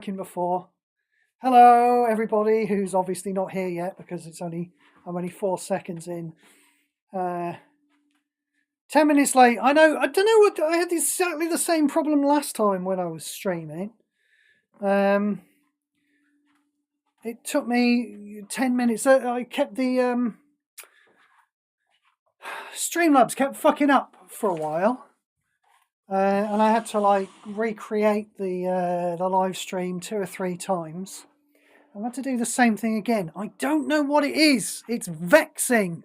Before. Hello, everybody who's obviously not here yet because I'm only 4 seconds in. 10 minutes late. I know. I don't know what I had exactly the same problem last time when I was streaming. It took me 10 minutes. I kept the Streamlabs kept fucking up for a while. And I had to recreate the live stream 2 or 3 times. I had to do the same thing again. I don't know what it is. It's vexing.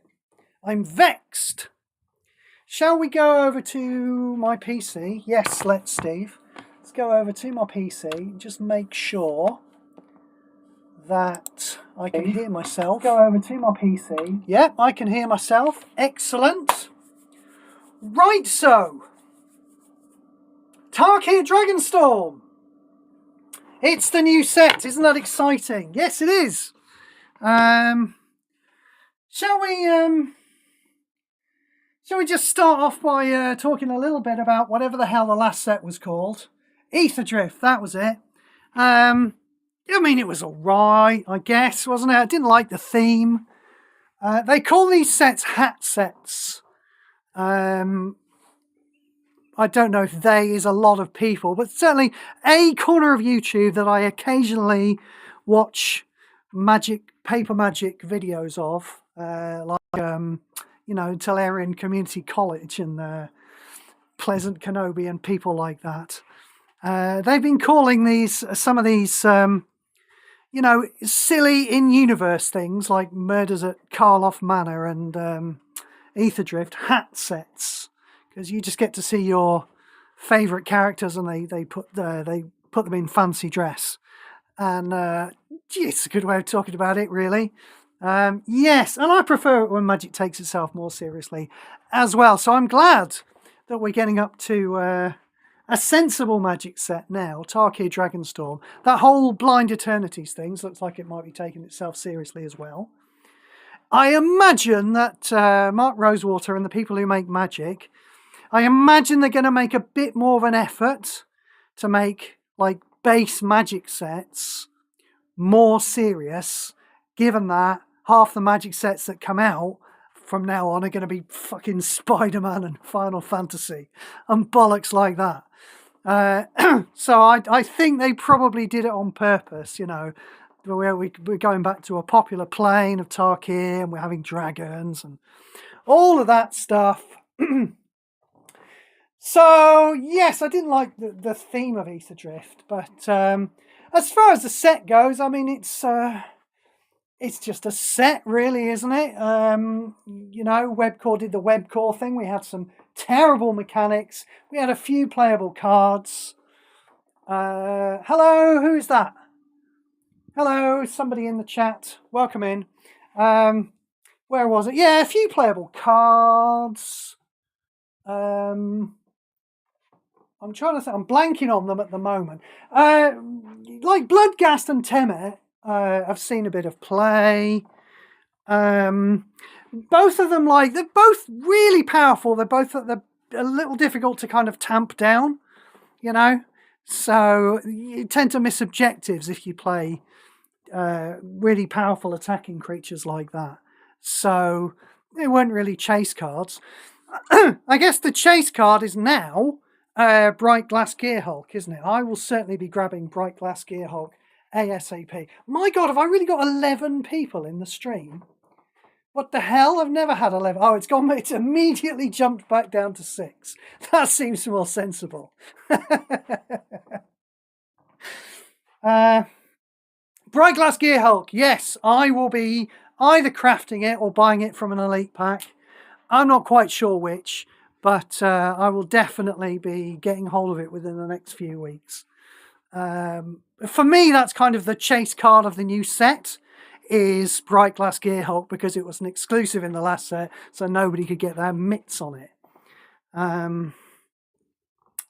I'm vexed. Shall we go over to my PC? Yes, let's, Steve. Let's go over to my PC and just make sure that I can hear myself. Go over to my PC. Yep, I can hear myself. Excellent. Right, so. Tarkir Dragonstorm. It's the new set. Isn't that exciting? Yes, it is. Shall we just start off by talking a little bit about whatever the hell the last set was called? Drift, that was it. I mean, it was all right, I guess, wasn't it? I didn't like the theme. They call these sets hat sets. I don't know if they is a lot of people, but certainly a corner of YouTube that I occasionally watch paper magic videos of, Tellurian Community College and Pleasant Kenobi and people like that. They've been calling some of these, silly in-universe things like Murders at Karloff Manor and Drift hat sets. Because you just get to see your favourite characters and they put them in fancy dress. And it's a good way of talking about it, really. Yes, and I prefer it when Magic takes itself more seriously as well. So I'm glad that we're getting up to a sensible Magic set now, Tarkir Dragonstorm. That whole Blind Eternities thing looks like it might be taking itself seriously as well. I imagine that Mark Rosewater and the people who make Magic, I imagine they're going to make a bit more of an effort to make base Magic sets more serious, given that half the Magic sets that come out from now on are going to be fucking Spider-Man and Final Fantasy and bollocks like that. So I think they probably did it on purpose, we're going back to a popular plane of Tarkir and we're having dragons and all of that stuff. So, yes, I didn't like the theme of Drift, but as far as the set goes, I mean, it's just a set, really, isn't it? Webcore did the Webcore thing. We had some terrible mechanics. We had a few playable cards. Hello, who's that? Hello, somebody in the chat. Welcome in. Where was it? Yeah, a few playable cards. I'm trying to think. I'm blanking on them at the moment. Like Bloodghast and Temet, I've seen a bit of play. Both of them, they're both really powerful. They're a little difficult to kind of tamp down, So you tend to miss objectives if you play really powerful attacking creatures like that. So they weren't really chase cards. I guess the chase card is now Bright Glass Gearhulk, isn't it? I will certainly be grabbing Bright Glass Gearhulk ASAP. My God, have I really got 11 people in the stream? What the hell? I've never had 11. Oh, it's immediately jumped back down to 6. That seems more sensible. Bright Glass Gearhulk, yes, I will be either crafting it or buying it from an elite pack. I'm not quite sure which, but I will definitely be getting hold of it within the next few weeks. For me, that's kind of the chase card of the new set, is Bright Glass Gearhulk, because it was an exclusive in the last set, so nobody could get their mitts on it. And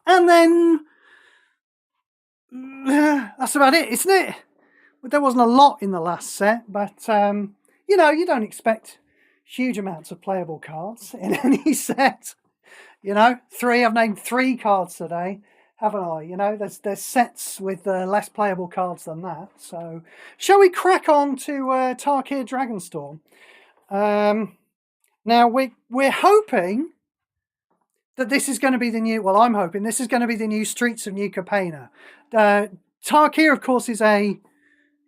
then that's about it, isn't it? There wasn't a lot in the last set, but you don't expect huge amounts of playable cards in any set. I've named 3 cards today. haven't I? You know, there's sets with less playable cards than that. So, shall we crack on to Tarkir Dragonstorm? Now we're hoping that this is going to be the new. Well, I'm hoping this is going to be the new Streets of New Capenna. Tarkir, of course, is a.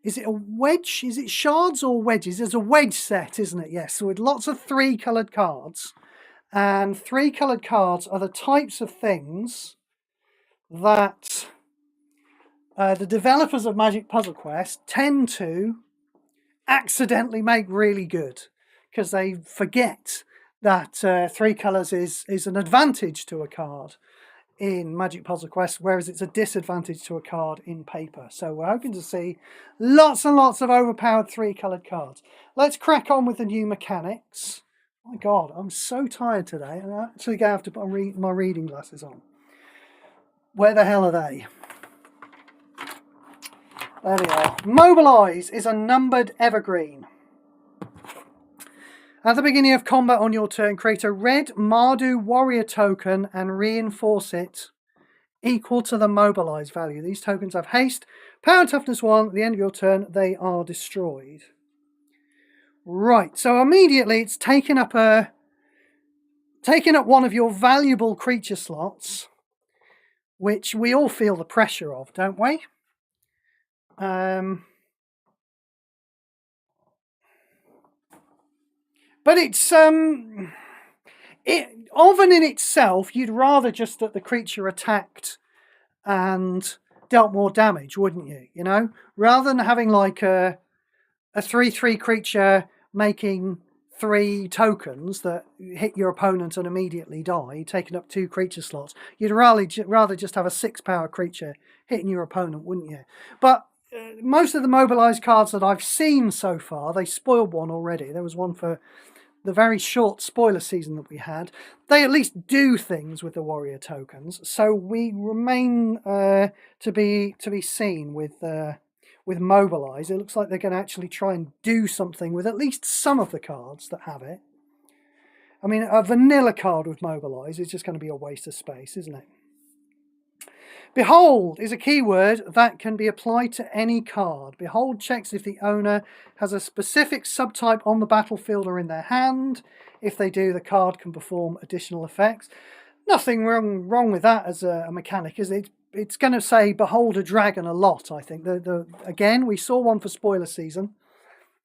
Is it a wedge? Is it shards or wedges? It's a wedge set, isn't it? Yes. So with lots of 3-coloured cards, and 3-coloured cards are the types of things that the developers of Magic Puzzle Quest tend to accidentally make really good, because they forget that 3 colours is an advantage to a card in Magic Puzzle Quest, whereas it's a disadvantage to a card in paper. So we're hoping to see lots and lots of overpowered 3-coloured cards. Let's crack on with the new mechanics. Oh my God, I'm so tired today. I'm actually going to have to put my reading glasses on. Where the hell are they? There they are. Mobilise is a numbered evergreen. At the beginning of combat on your turn, create a red Mardu warrior token and reinforce it equal to the mobilise value. These tokens have haste, power and toughness 1. At the end of your turn, they are destroyed. Right, so immediately it's taking up one of your valuable creature slots, which we all feel the pressure of, don't we? But it's often in itself, you'd rather just that the creature attacked and dealt more damage, wouldn't you? You know, rather than having like a 3/3 creature making 3 tokens that hit your opponent and immediately die, taking up 2 creature slots. You'd rather just have a 6-power creature hitting your opponent, wouldn't you? But most of the mobilised cards that I've seen so far, they spoiled one already. There was one for the very short spoiler season that we had. They at least do things with the warrior tokens, so we remain to be seen with Mobilise. It looks like they're going to actually try and do something with at least some of the cards that have it. I mean, a vanilla card with Mobilise is just going to be a waste of space, isn't it? Behold is a keyword that can be applied to any card. Behold checks if the owner has a specific subtype on the battlefield or in their hand. If they do, the card can perform additional effects. Nothing wrong with that as a mechanic, is it? It's going to say behold a dragon a lot, I think. Again, we saw one for spoiler season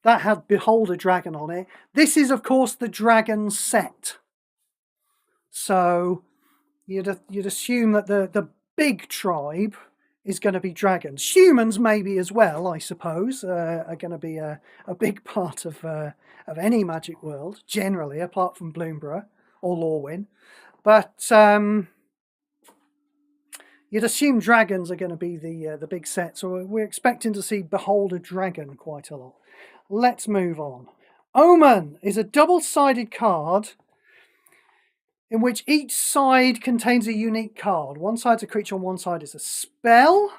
that had behold a dragon on it. This is, of course, the dragon set. So you'd assume that the big tribe is going to be dragons. Humans maybe as well, I suppose, are going to be a big part of any Magic world, generally, apart from Bloomborough or Lorwyn. But you'd assume dragons are going to be the big set, so we're expecting to see Behold a Dragon quite a lot. Let's move on. Omen is a double-sided card in which each side contains a unique card. One side's a creature and one side is a spell.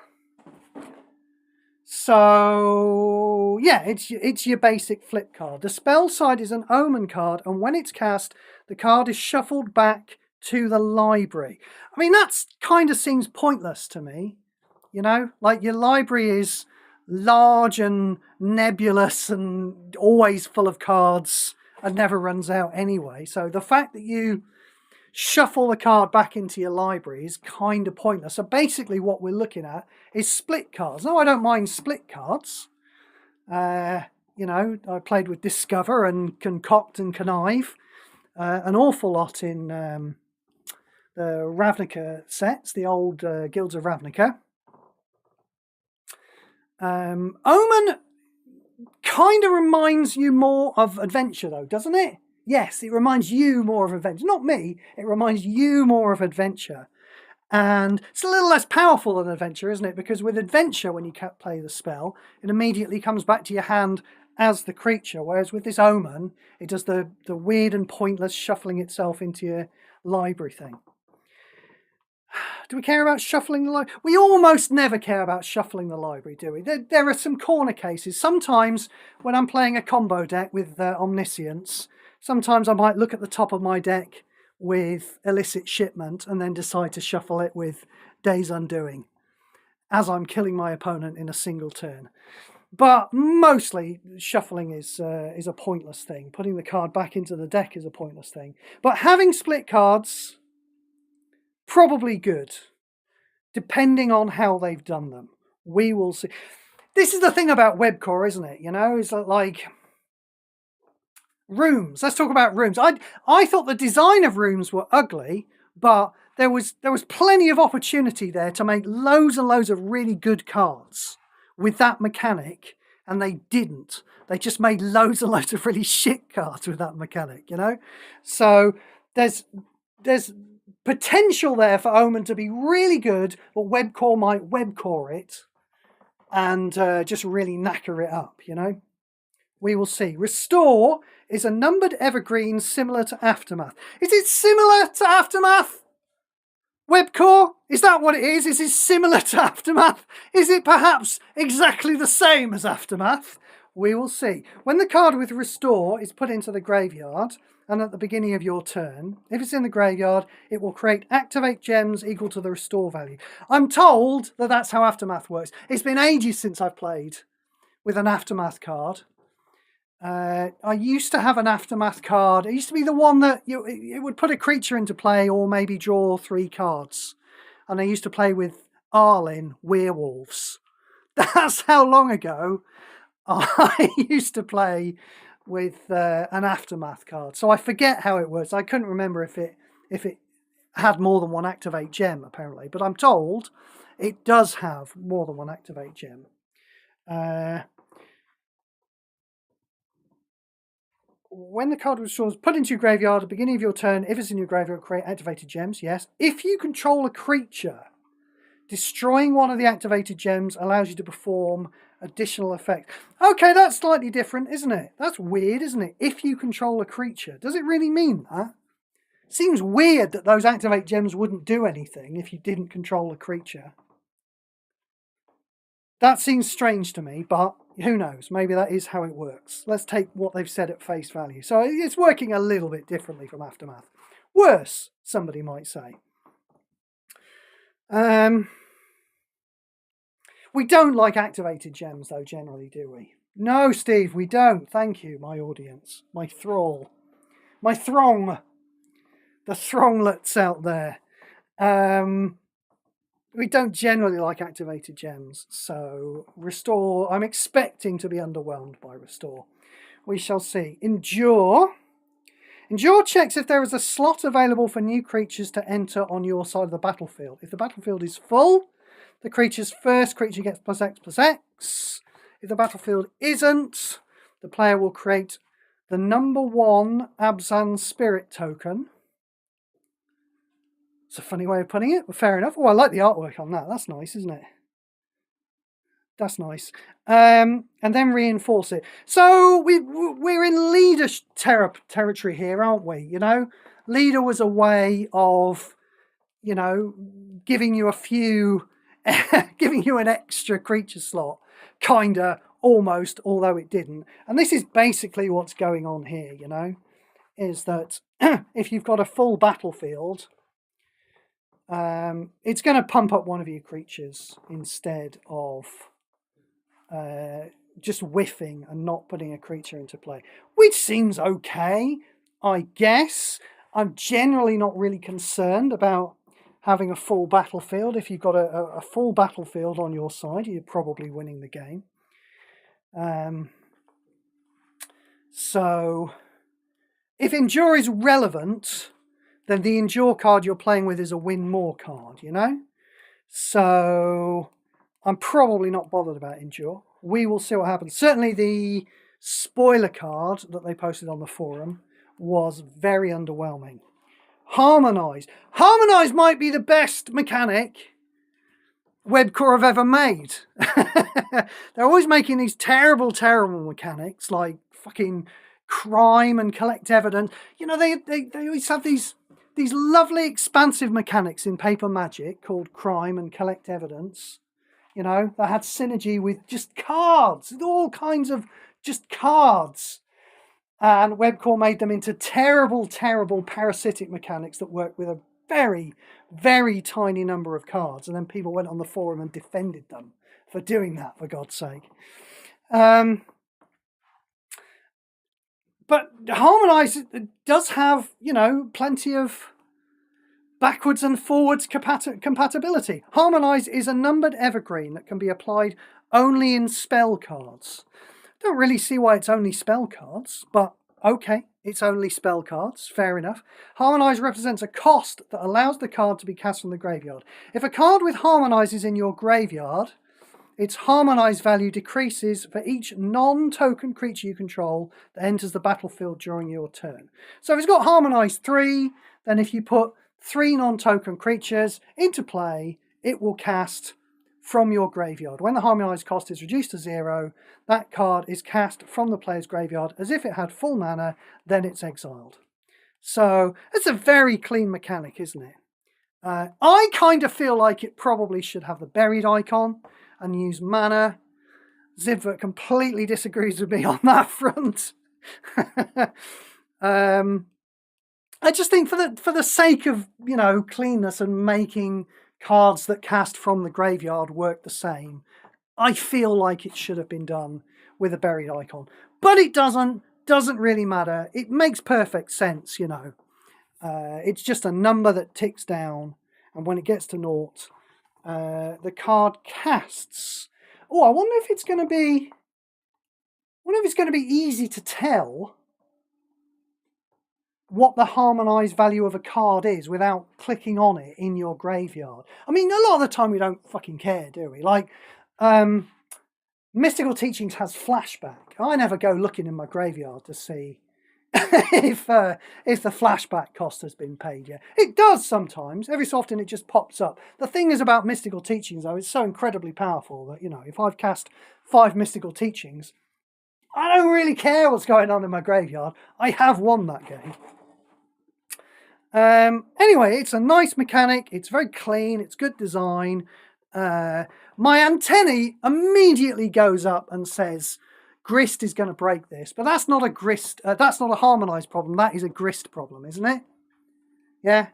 So, yeah, it's your basic flip card. The spell side is an Omen card, and when it's cast, the card is shuffled back to the library. I mean, that kind of seems pointless to me. You know, like your library is large and nebulous and always full of cards and never runs out anyway. So the fact that you shuffle the card back into your library is kind of pointless. So basically what we're looking at is split cards. Now, I don't mind split cards. You know, I played with Discover and Concoct and Connive an awful lot in the Ravnica sets, the old Guilds of Ravnica. Omen kind of reminds you more of Adventure, though, doesn't it? Yes, it reminds you more of Adventure. Not me, it reminds you more of Adventure. And it's a little less powerful than Adventure, isn't it? Because with Adventure, when you play the spell, it immediately comes back to your hand as the creature. Whereas with this Omen, it does the weird and pointless shuffling itself into your library thing. Do we care about shuffling the library? We almost never care about shuffling the library, do we? There are some corner cases. Sometimes when I'm playing a combo deck with Omniscience, sometimes I might look at the top of my deck with Illicit Shipment and then decide to shuffle it with Day's Undoing as I'm killing my opponent in a single turn. But mostly, shuffling is a pointless thing. Putting the card back into the deck is a pointless thing. But having split cards, probably good, depending on how they've done them. We will see. This is the thing about webcore, isn't it? You know, it's like rooms. Let's talk about rooms. I thought the design of rooms were ugly, but there was plenty of opportunity there to make loads and loads of really good cards with that mechanic, and they didn't. They just made loads and loads of really shit cards with that mechanic, you know? So there's potential there for Omen to be really good, but webcore might webcore it and just really knacker it up, you know? We will see. Restore is a numbered evergreen similar to Aftermath. Is it similar to Aftermath? Webcore? Is that what it is? Is it similar to Aftermath? Is it perhaps exactly the same as Aftermath? We will see. When the card with Restore is put into the graveyard, and at the beginning of your turn, if it's in the graveyard, it will create activate gems equal to the Restore value. I'm told that that's how Aftermath works. It's been ages since I've played with an Aftermath card. I used to have an Aftermath card. It used to be the one that it would put a creature into play or maybe draw 3 cards. And I used to play with Arlin Werewolves. That's how long ago I used to play with an Aftermath card. So I forget how it works. I couldn't remember if it had more than one activate gem, apparently. But I'm told it does have more than one activate gem. When the card restores, put into your graveyard at the beginning of your turn. If it's in your graveyard, create activated gems. Yes. If you control a creature, destroying one of the activated gems allows you to perform additional effects. Okay, that's slightly different, isn't it? That's weird, isn't it? If you control a creature. Does it really mean that? Seems weird that those activate gems wouldn't do anything if you didn't control a creature. That seems strange to me, but who knows? Maybe that is how it works. Let's take what they've said at face value. So it's working a little bit differently from Aftermath. Worse, somebody might say. We don't like activated gems, though, generally, do we? No, Steve, we don't. Thank you, my audience, my thrall, my throng, the thronglets out there. We don't generally like activated gems, so Restore, I'm expecting to be underwhelmed by Restore. We shall see. Endure. Endure checks if there is a slot available for new creatures to enter on your side of the battlefield. If the battlefield is full, the creature's first creature gets +X+X. If the battlefield isn't, the player will create the #1 Abzan Spirit token. It's a funny way of putting it, but fair enough. Oh, I like the artwork on that. That's nice, isn't it? That's nice. And then reinforce it. So we're in leader territory here, aren't we? You know, leader was a way of, you know, giving you a few, giving you an extra creature slot, kinda, almost, although it didn't. And this is basically what's going on here, you know, is that if you've got a full battlefield, it's going to pump up one of your creatures instead of just whiffing and not putting a creature into play, which seems okay, I guess. I'm generally not really concerned about having a full battlefield. If you've got a full battlefield on your side, you're probably winning the game. So if Endure is relevant, then the Endure card you're playing with is a win more card, you know? So I'm probably not bothered about Endure. We will see what happens. Certainly the spoiler card that they posted on the forum was very underwhelming. Harmonise. Harmonise might be the best mechanic Webcore have ever made. They're always making these terrible, terrible mechanics like fucking crime and collect evidence. You know, they always have these lovely expansive mechanics in Paper Magic called crime and collect evidence. You know, that had synergy with just cards, all kinds of just cards. And Webcore made them into terrible, terrible parasitic mechanics that work with a very, very tiny number of cards, and then people went on the forum and defended them for doing that, for God's sake. But Harmonise does have, plenty of backwards and forwards compatibility. Harmonise is a numbered evergreen that can be applied only in spell cards. Don't really see why it's only spell cards, but okay, it's only spell cards, fair enough. Harmonise represents a cost that allows the card to be cast from the graveyard. If a card with Harmonise is in your graveyard, its Harmonise value decreases for each non-token creature you control that enters the battlefield during your turn. So if it's got Harmonise 3, then if you put 3 non-token creatures into play, it will cast from your graveyard. When the Harmonise cost is reduced to 0, that card is cast from the player's graveyard as if it had full mana, then it's exiled. So it's a very clean mechanic, isn't it? I kind of feel like it probably should have the buried icon and use mana. Zibvert completely disagrees with me on that front. I just think for the sake of, cleanness and making cards that cast from the graveyard work the same, I feel like it should have been done with a buried icon. But it doesn't really matter. It makes perfect sense, It's just a number that ticks down, and when it gets to 0, the card casts. Oh, I wonder if it's going to be easy to tell what the Harmonise value of a card is without clicking on it in your graveyard. I mean, a lot of the time we don't fucking care, do we? Like, Mystical Teachings has flashback. I never go looking in my graveyard to see if the flashback cost has been paid yet. It does sometimes. Every so often it just pops up. The thing is about Mystical Teachings, though, it's so incredibly powerful that, if I've cast 5 Mystical Teachings, I don't really care what's going on in my graveyard. I have won that game. Anyway, it's a nice mechanic. It's very clean. It's good design. My antennae immediately goes up and says, Grist is going to break this. But that's not a Grist. That's not a Harmonise problem. That is a Grist problem, isn't it? Yeah.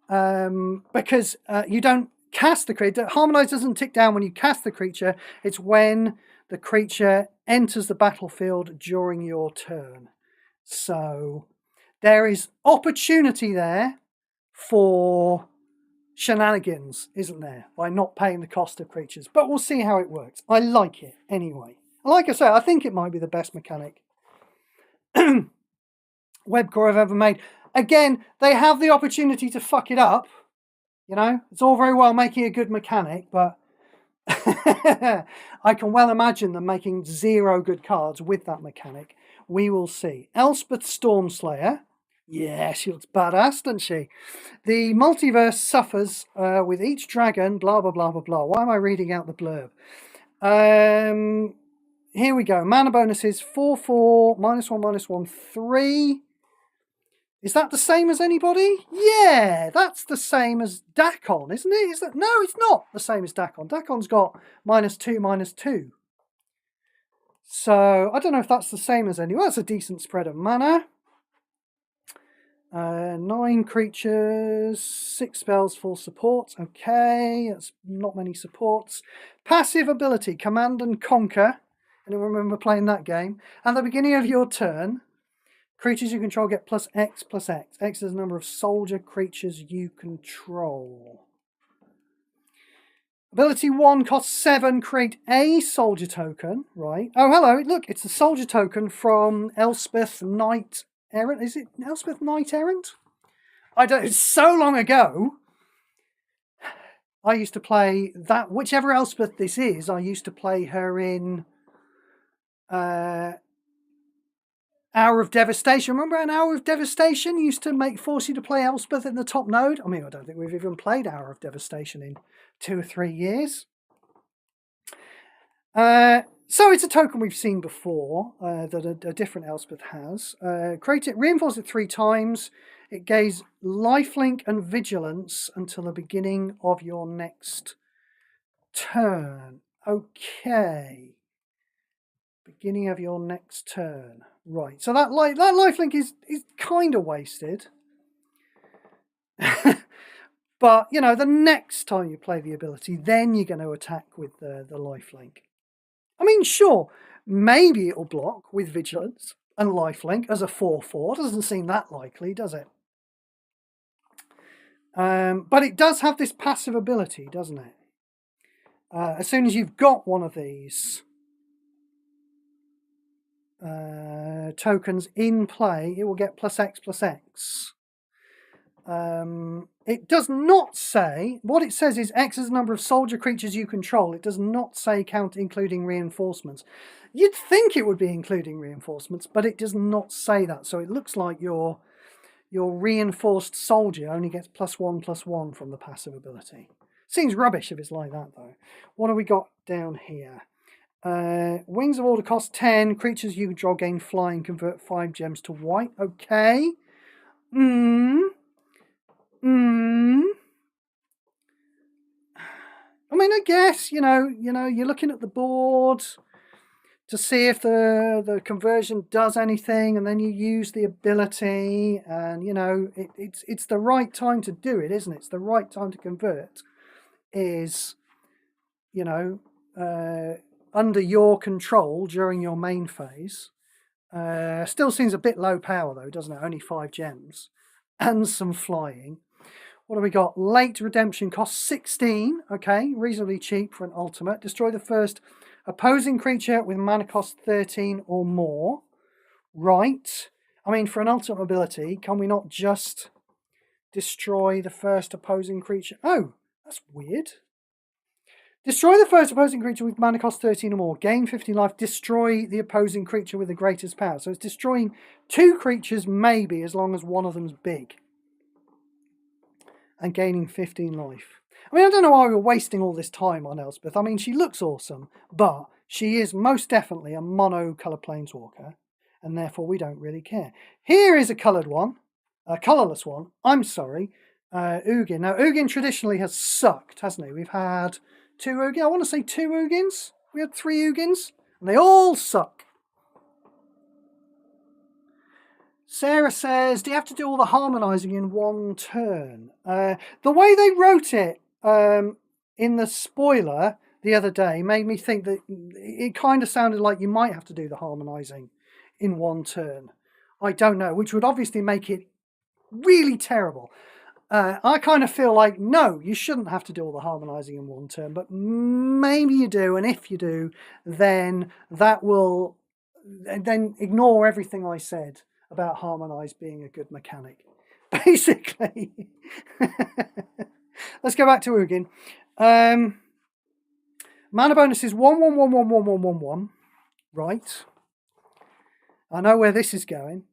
Because you don't cast the creature. Harmonise doesn't tick down when you cast the creature. It's when the creature enters the battlefield during your turn. So there is opportunity there for shenanigans, isn't there, by not paying the cost of creatures. But we'll see how it works. I like it anyway. Like I say, I think it might be the best mechanic Webcore have ever made. Again, they have the opportunity to fuck it up. It's all very well making a good mechanic, but I can well imagine them making 0 good cards with that mechanic. We will see. Elspeth Stormslayer. Yeah, she looks badass, doesn't she? The multiverse suffers with each dragon, blah, blah, blah, blah, blah. Why am I reading out the blurb? Here we go. Mana bonuses 4/4, -1, -1, 3. Is that the same as anybody? Yeah, that's the same as Dakon, isn't it? No, it's not the same as Dakon. Dakon's got -2, -2. So I don't know if that's the same as anyone. That's a decent spread of mana. 9 creatures, 6 spells, 4 supports. Okay, that's not many supports. Passive ability, Command and Conquer. Anyone remember playing that game? At the beginning of your turn, creatures you control get +X, +X. X is the number of soldier creatures you control. Ability 1 costs 7, create a soldier token, right? Oh, hello, look, it's a soldier token from Elspeth Knight Errant. Is it Elspeth Knight Errant? I don't, it's so long ago. I used to play that, whichever Elspeth this is, I used to play her in Hour of Devastation. Remember an Hour of Devastation? Used to force you to play Elspeth in the top node. I mean, I don't think we've even played Hour of Devastation in 2 or 3 years. So it's a token we've seen before that a different Elspeth has. Create it, reinforce it 3 times. It gains lifelink and vigilance until the beginning of your next turn. Okay. Beginning of your next turn. Right. So that lifelink is kind of wasted. But, you know, the next time you play the ability, then you're going to attack with the lifelink. I mean, sure, maybe it'll block with Vigilance and lifelink as a 4/4. Doesn't seem that likely, does it? But it does have this passive ability, doesn't it? As soon as you've got one of these tokens in play, it will get +X/+X. It does not say, what it says is X is the number of soldier creatures you control. It does not say count including reinforcements. You'd think it would be including reinforcements, but it does not say that. So it looks like your reinforced soldier only gets +1/+1 from the passive ability. Seems rubbish if it's like that, though. What have we got down here? Wings of Order cost 10. Creatures you control gain flying, convert 5 gems to white. Okay. I mean, I guess, you know, you're looking at the board to see if the conversion does anything, and then you use the ability, and, you know, it's the right time to do it, isn't it? It's the right time to convert, is, you know, under your control during your main phase. Still seems a bit low power, though, doesn't it? Only 5 gems and some flying. What have we got? Late redemption costs 16. Okay, reasonably cheap for an ultimate. Destroy the first opposing creature with mana cost 13 or more. Right. I mean, for an ultimate ability, can we not just destroy the first opposing creature? Oh, that's weird. Destroy the first opposing creature with mana cost 13 or more. Gain 15 life. Destroy the opposing creature with the greatest power. So it's destroying 2 creatures, maybe, as long as one of them's big. And gaining 15 life. I mean, I don't know why we're wasting all this time on Elspeth. I mean, she looks awesome, but she is most definitely a mono-colour planeswalker, and therefore we don't really care. Here is a coloured one, a colourless one. I'm sorry, Ugin. Now, Ugin traditionally has sucked, hasn't he? We've had 2 Ugin. I want to say 2 Ugins. We had 3 Ugins, and they all suck. Sarah says, do you have to do all the harmonising in one turn? The way they wrote it in the spoiler the other day made me think that it kind of sounded like you might have to do the harmonising in one turn. I don't know, which would obviously make it really terrible. I kind of feel like, no, you shouldn't have to do all the harmonising in one turn, but maybe you do, and if you do, then that will... then ignore everything I said about harmonise being a good mechanic. Basically. Let's go back to Ugin. Mana bonus is 1/1/1/1/1/1/1/1. Right. I know where this is going.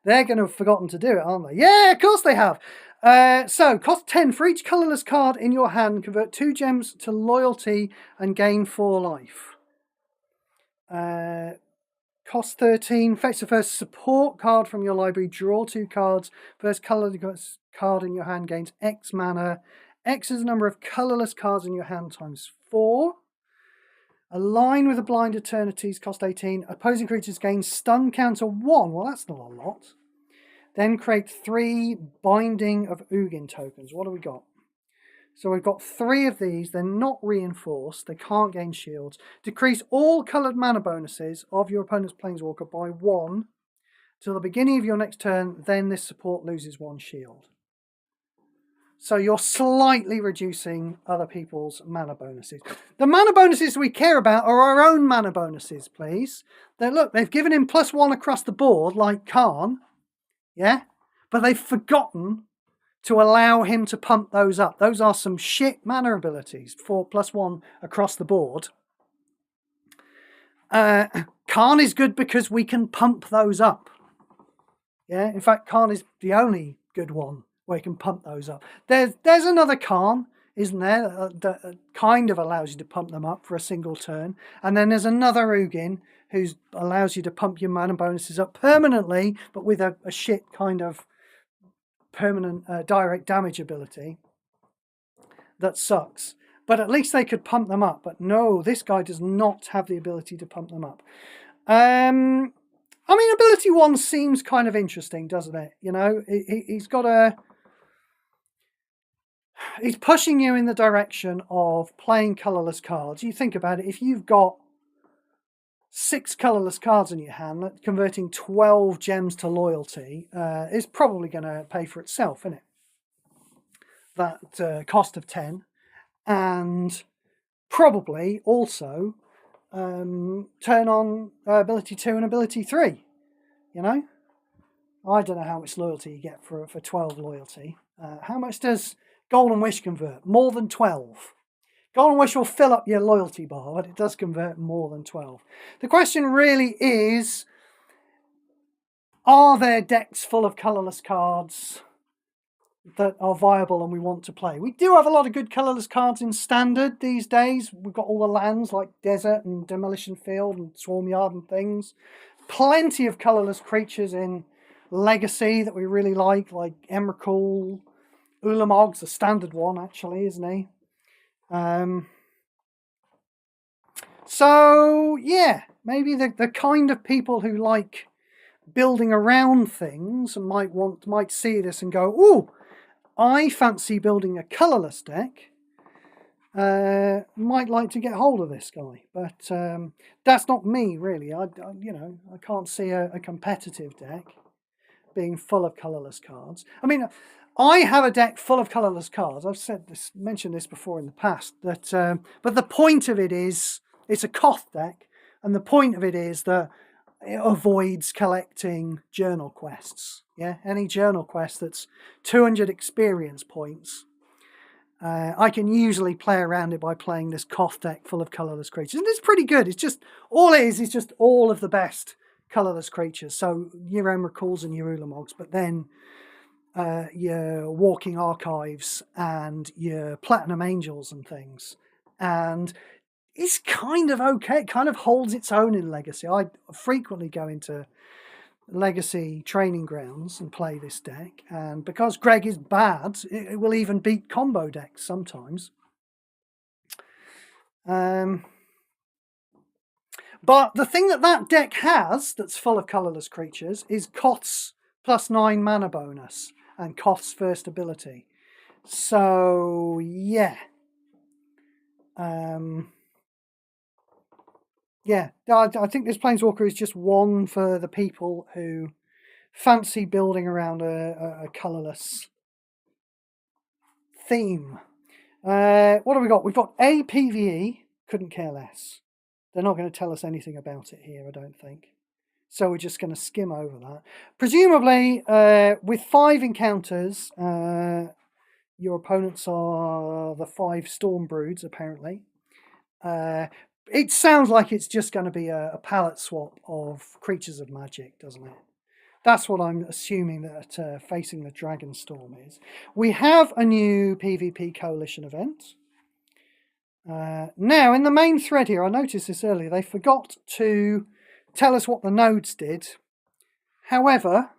They're going to have forgotten to do it, aren't they? Yeah, of course they have. So, cost 10 for each colourless card in your hand. Convert 2 gems to loyalty and gain 4 life. Cost 13. Fetch the first support card from your library. Draw 2 cards. First colourless card in your hand gains X mana. X is the number of colourless cards in your hand times 4. Align with the Blind Eternities. Cost 18. Opposing creatures gain stun counter 1. Well, that's not a lot. Then create 3 Binding of Ugin tokens. What have we got? So we've got 3 of these. They're not reinforced. They can't gain shields. Decrease all coloured mana bonuses of your opponent's planeswalker by 1 till the beginning of your next turn. Then this support loses 1 shield. So you're slightly reducing other people's mana bonuses. The mana bonuses we care about are our own mana bonuses, please. Look, they've given him +1 across the board, like Khan. Yeah? But they've forgotten to allow him to pump those up. Those are some shit mana abilities for +1 across the board. Khan is good because we can pump those up. Yeah, in fact, Khan is the only good one where you can pump those up. There's another Khan, isn't there, that kind of allows you to pump them up for a single turn. And then there's another Ugin who allows you to pump your mana bonuses up permanently, but with a shit kind of permanent direct damage ability that sucks. But at least they could pump them up. But no, this guy does not have the ability to pump them up. I mean, ability 1 seems kind of interesting, doesn't it? You know, he's got a it's pushing you in the direction of playing colourless cards. You think about it, if you've got 6 colourless cards in your hand, converting 12 gems to loyalty is probably going to pay for itself, isn't it? That cost of 10. And probably also turn on ability 2 and ability 3, you know? I don't know how much loyalty you get for 12 loyalty. How much does Golden Wish convert? More than 12. Golden Wish will fill up your loyalty bar, but it does convert more than 12. The question really is, are there decks full of colourless cards that are viable and we want to play? We do have a lot of good colourless cards in Standard these days. We've got all the lands like Desert and Demolition Field and Swarmyard and things. Plenty of colourless creatures in Legacy that we really like Emrakul. Ulamog's a standard one, actually, isn't he? So, yeah, maybe the kind of people who like building around things and might see this and go, ooh, I fancy building a colourless deck. Might like to get hold of this guy, but that's not me, really. I can't see a competitive deck being full of colourless cards. I mean, I have a deck full of colourless cards. I've mentioned this before in the past. But the point of it is, it's a Koth deck, and the point of it is that it avoids collecting journal quests. Yeah, any journal quest that's 200 experience points, I can usually play around it by playing this Koth deck full of colourless creatures, and it's pretty good. It's just all it is just all of the best colourless creatures. So your Emrakuls and your Ulamogs, but then your Walking Archives and your Platinum Angels and things. And it's kind of okay. It kind of holds its own in Legacy. I frequently go into Legacy training grounds and play this deck. And because Greg is bad, it will even beat combo decks sometimes. But the thing that deck has that's full of colourless creatures is Koth's +9 mana bonus and Koth's first ability. So, yeah. Yeah, I think this Planeswalker is just one for the people who fancy building around a colourless theme. What have we got? We've got a PvE, couldn't care less. They're not going to tell us anything about it here, I don't think. So we're just going to skim over that. Presumably, with 5 encounters, your opponents are the 5 Stormbroods, apparently. It sounds like it's just going to be a palette swap of Creatures of Magic, doesn't it? That's what I'm assuming that Facing the Dragonstorm is. We have a new PvP Coalition event. Now, in the main thread here, I noticed this earlier, they forgot to tell us what the nodes did. However,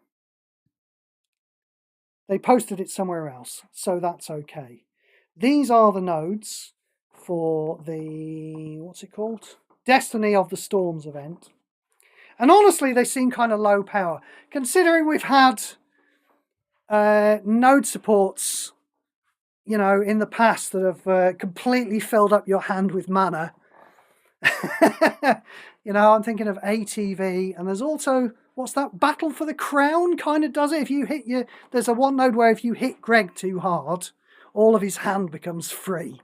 they posted it somewhere else, so that's okay. These are the nodes for the, what's it called? Destiny of the Storms event. And honestly, they seem kind of low power, considering we've had node supports, in the past that have completely filled up your hand with mana. I'm thinking of ATV, and there's also, what's that? Battle for the Crown kind of does it. If you hit there's a one node where if you hit Greg too hard, all of his hand becomes free,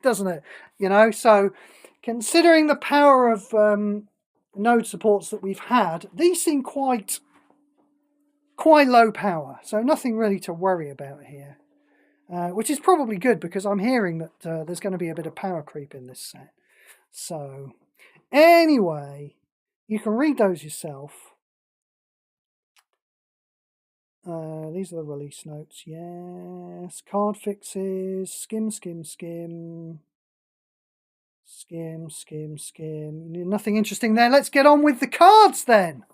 doesn't it? So considering the power of node supports that we've had, these seem quite low power, so nothing really to worry about here. Which is probably good, because I'm hearing that there's going to be a bit of power creep in this set. So, anyway, you can read those yourself. These are the release notes. Yes. Card fixes. Skim. Nothing interesting there. Let's get on with the cards then.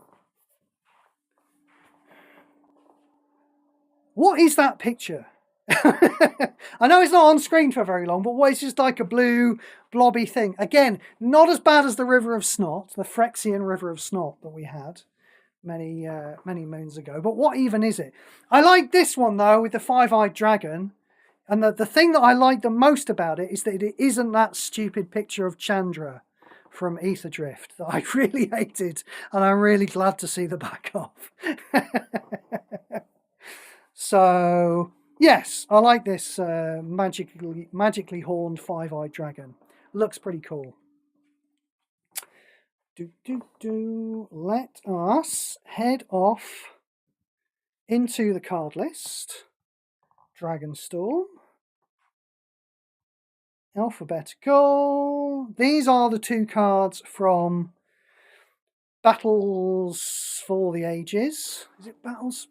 What is that picture? I know it's not on screen for very long, but it's just like a blue blobby thing. Again, not as bad as the River of Snot, the Phyrexian River of Snot that we had many moons ago. But what even is it? I like this one though, with the 5-eyed dragon. And the thing that I like the most about it is that it isn't that stupid picture of Chandra from Ether Drift that I really hated, and I'm really glad to see the back of. So, yes, I like this magically horned five-eyed dragon. Looks pretty cool. Let us head off into the card list. Dragonstorm. Alphabetical. These are the 2 cards from Battles for the Ages. Is it Battles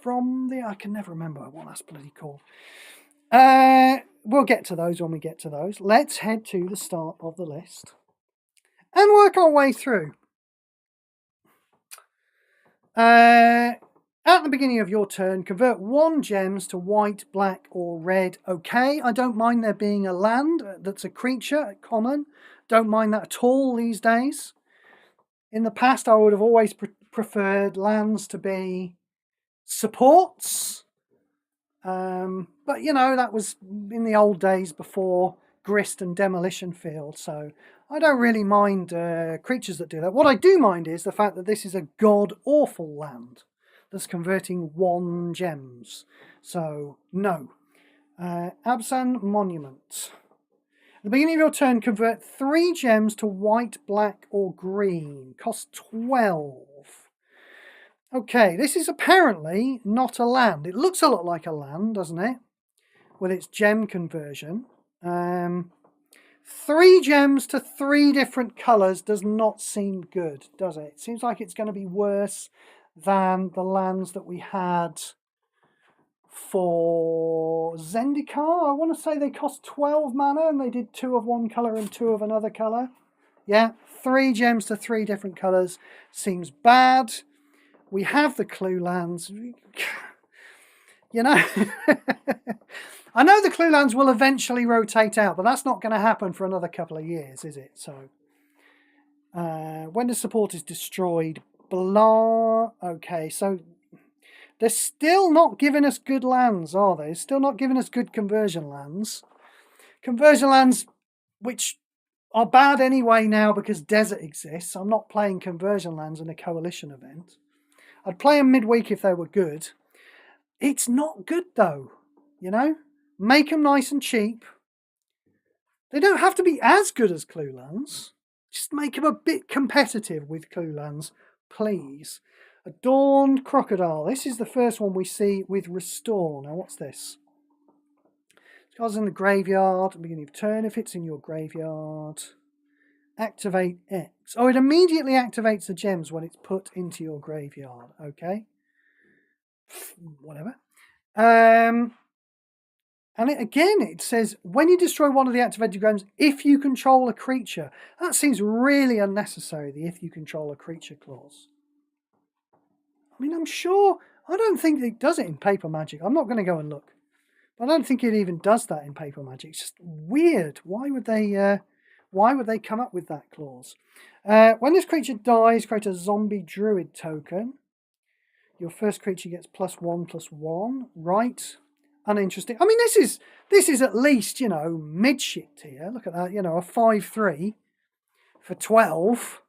from the... I can never remember what that's bloody called. We'll get to those when we get to those. Let's head to the start of the list and work our way through. At the beginning of your turn, convert 1 gems to white, black, or red. Okay, I don't mind there being a land that's a creature, common. Don't mind that at all these days. In the past, I would have always preferred lands to be supports. But, you know, that was in the old days before Grist and Demolition Field. So I don't really mind creatures that do that. What I do mind is the fact that this is a god-awful land that's converting 1 gems. So, no. Absan Monument. At the beginning of your turn, convert 3 gems to white, black, or green. Cost 12. Okay, this is apparently not a land. It looks a lot like a land, doesn't it? With its gem conversion. 3 gems to 3 different colours does not seem good, does it? It seems like it's going to be worse than the lands that we had for Zendikar. I want to say they cost 12 mana and they did 2 of one colour and 2 of another colour. Yeah, 3 gems to 3 different colours seems bad. We have the clue lands. You know, I know the clue lands will eventually rotate out, but that's not going to happen for another couple of years, is it? So, when the support is destroyed, blah. Okay, so they're still not giving us good lands, are they? Still not giving us good conversion lands. Conversion lands, which are bad anyway now because Desert exists. I'm not playing conversion lands in a coalition event. I'd play them midweek if they were good. It's not good though, you know? Make them nice and cheap. They don't have to be as good as clue lands. Just make them a bit competitive with clue lands, please. Adorned Crocodile. This is the first one we see with Restore. Now, what's this? This card's in the graveyard. At the beginning of turn, if it's in your graveyard. Activate X. Oh, it immediately activates the gems when it's put into your graveyard. Okay. Whatever. And it says, when you destroy one of the activated gems, if you control a creature. That seems really unnecessary, the if you control a creature clause. I mean, I'm sure, I don't think it does it in Paper Magic. I'm not going to go and look. But I don't think it even does that in Paper Magic. It's just weird. Why would they come up with that clause? When this creature dies, create a zombie druid token. Your first creature gets +1/+1. Right. Uninteresting. I mean, this is at least, you know, mid-shit tier. Look at that, you know, a 5/3 for 12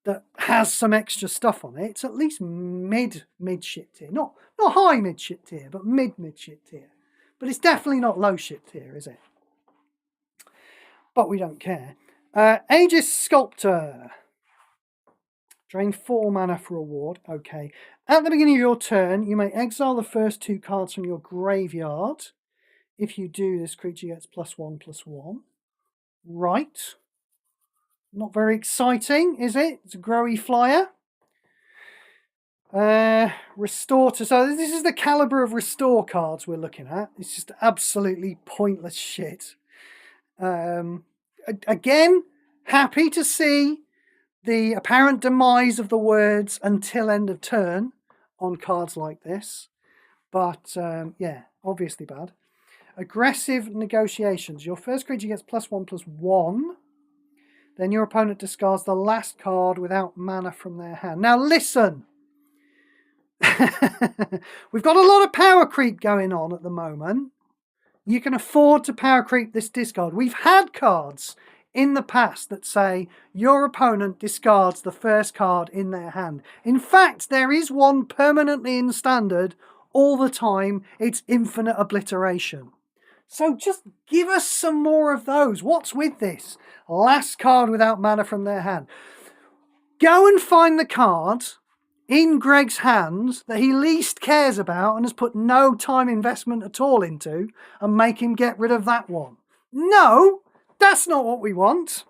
that has some extra stuff on it. It's at least mid-shit tier. Not high mid-shit tier, but mid-shit tier. But it's definitely not low shit tier, is it? But we don't care. Aegis Sculptor. Drain 4 mana for a ward. Okay. At the beginning of your turn, you may exile the first 2 cards from your graveyard. If you do, this creature gets +1/+1. Right. Not very exciting, is it? It's a growy flyer. Restore to... So this is the caliber of restore cards we're looking at. It's just absolutely pointless shit. Again, happy to see the apparent demise of the words until end of turn on cards like this. But, yeah, obviously bad. Aggressive Negotiations. Your first creature gets +1/+1. Then your opponent discards the last card without mana from their hand. Now listen! We've got a lot of power creep going on at the moment. You can afford to power creep this discard. We've had cards in the past that say your opponent discards the first card in their hand. In fact, there is one permanently in standard all the time. It's Infinite Obliteration. So just give us some more of those. What's with this? Last card without mana from their hand. Go and find the card in Greg's hands that he least cares about and has put no time investment at all into, and make him get rid of that one. No, that's not what we want.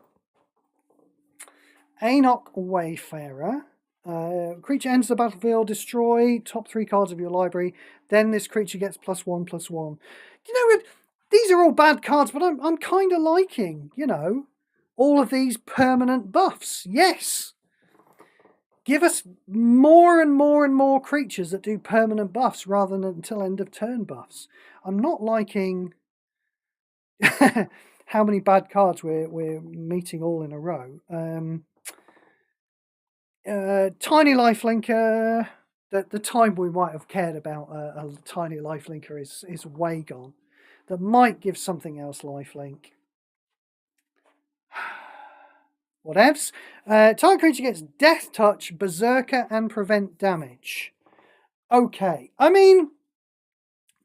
Enoch Wayfarer. Creature enters the battlefield, destroy top 3 cards of your library. Then this creature gets +1/+1. You know, these are all bad cards, but I'm kind of liking, you know, all of these permanent buffs. Yes. Give us more and more and more creatures that do permanent buffs rather than until end of turn buffs. I'm not liking how many bad cards we're meeting all in a row. Tiny Lifelinker. The time we might have cared about a tiny Lifelinker is way gone. That might give something else lifelink. Whatevs. Target creature gets Death Touch, Berserker, and Prevent Damage. Okay. I mean,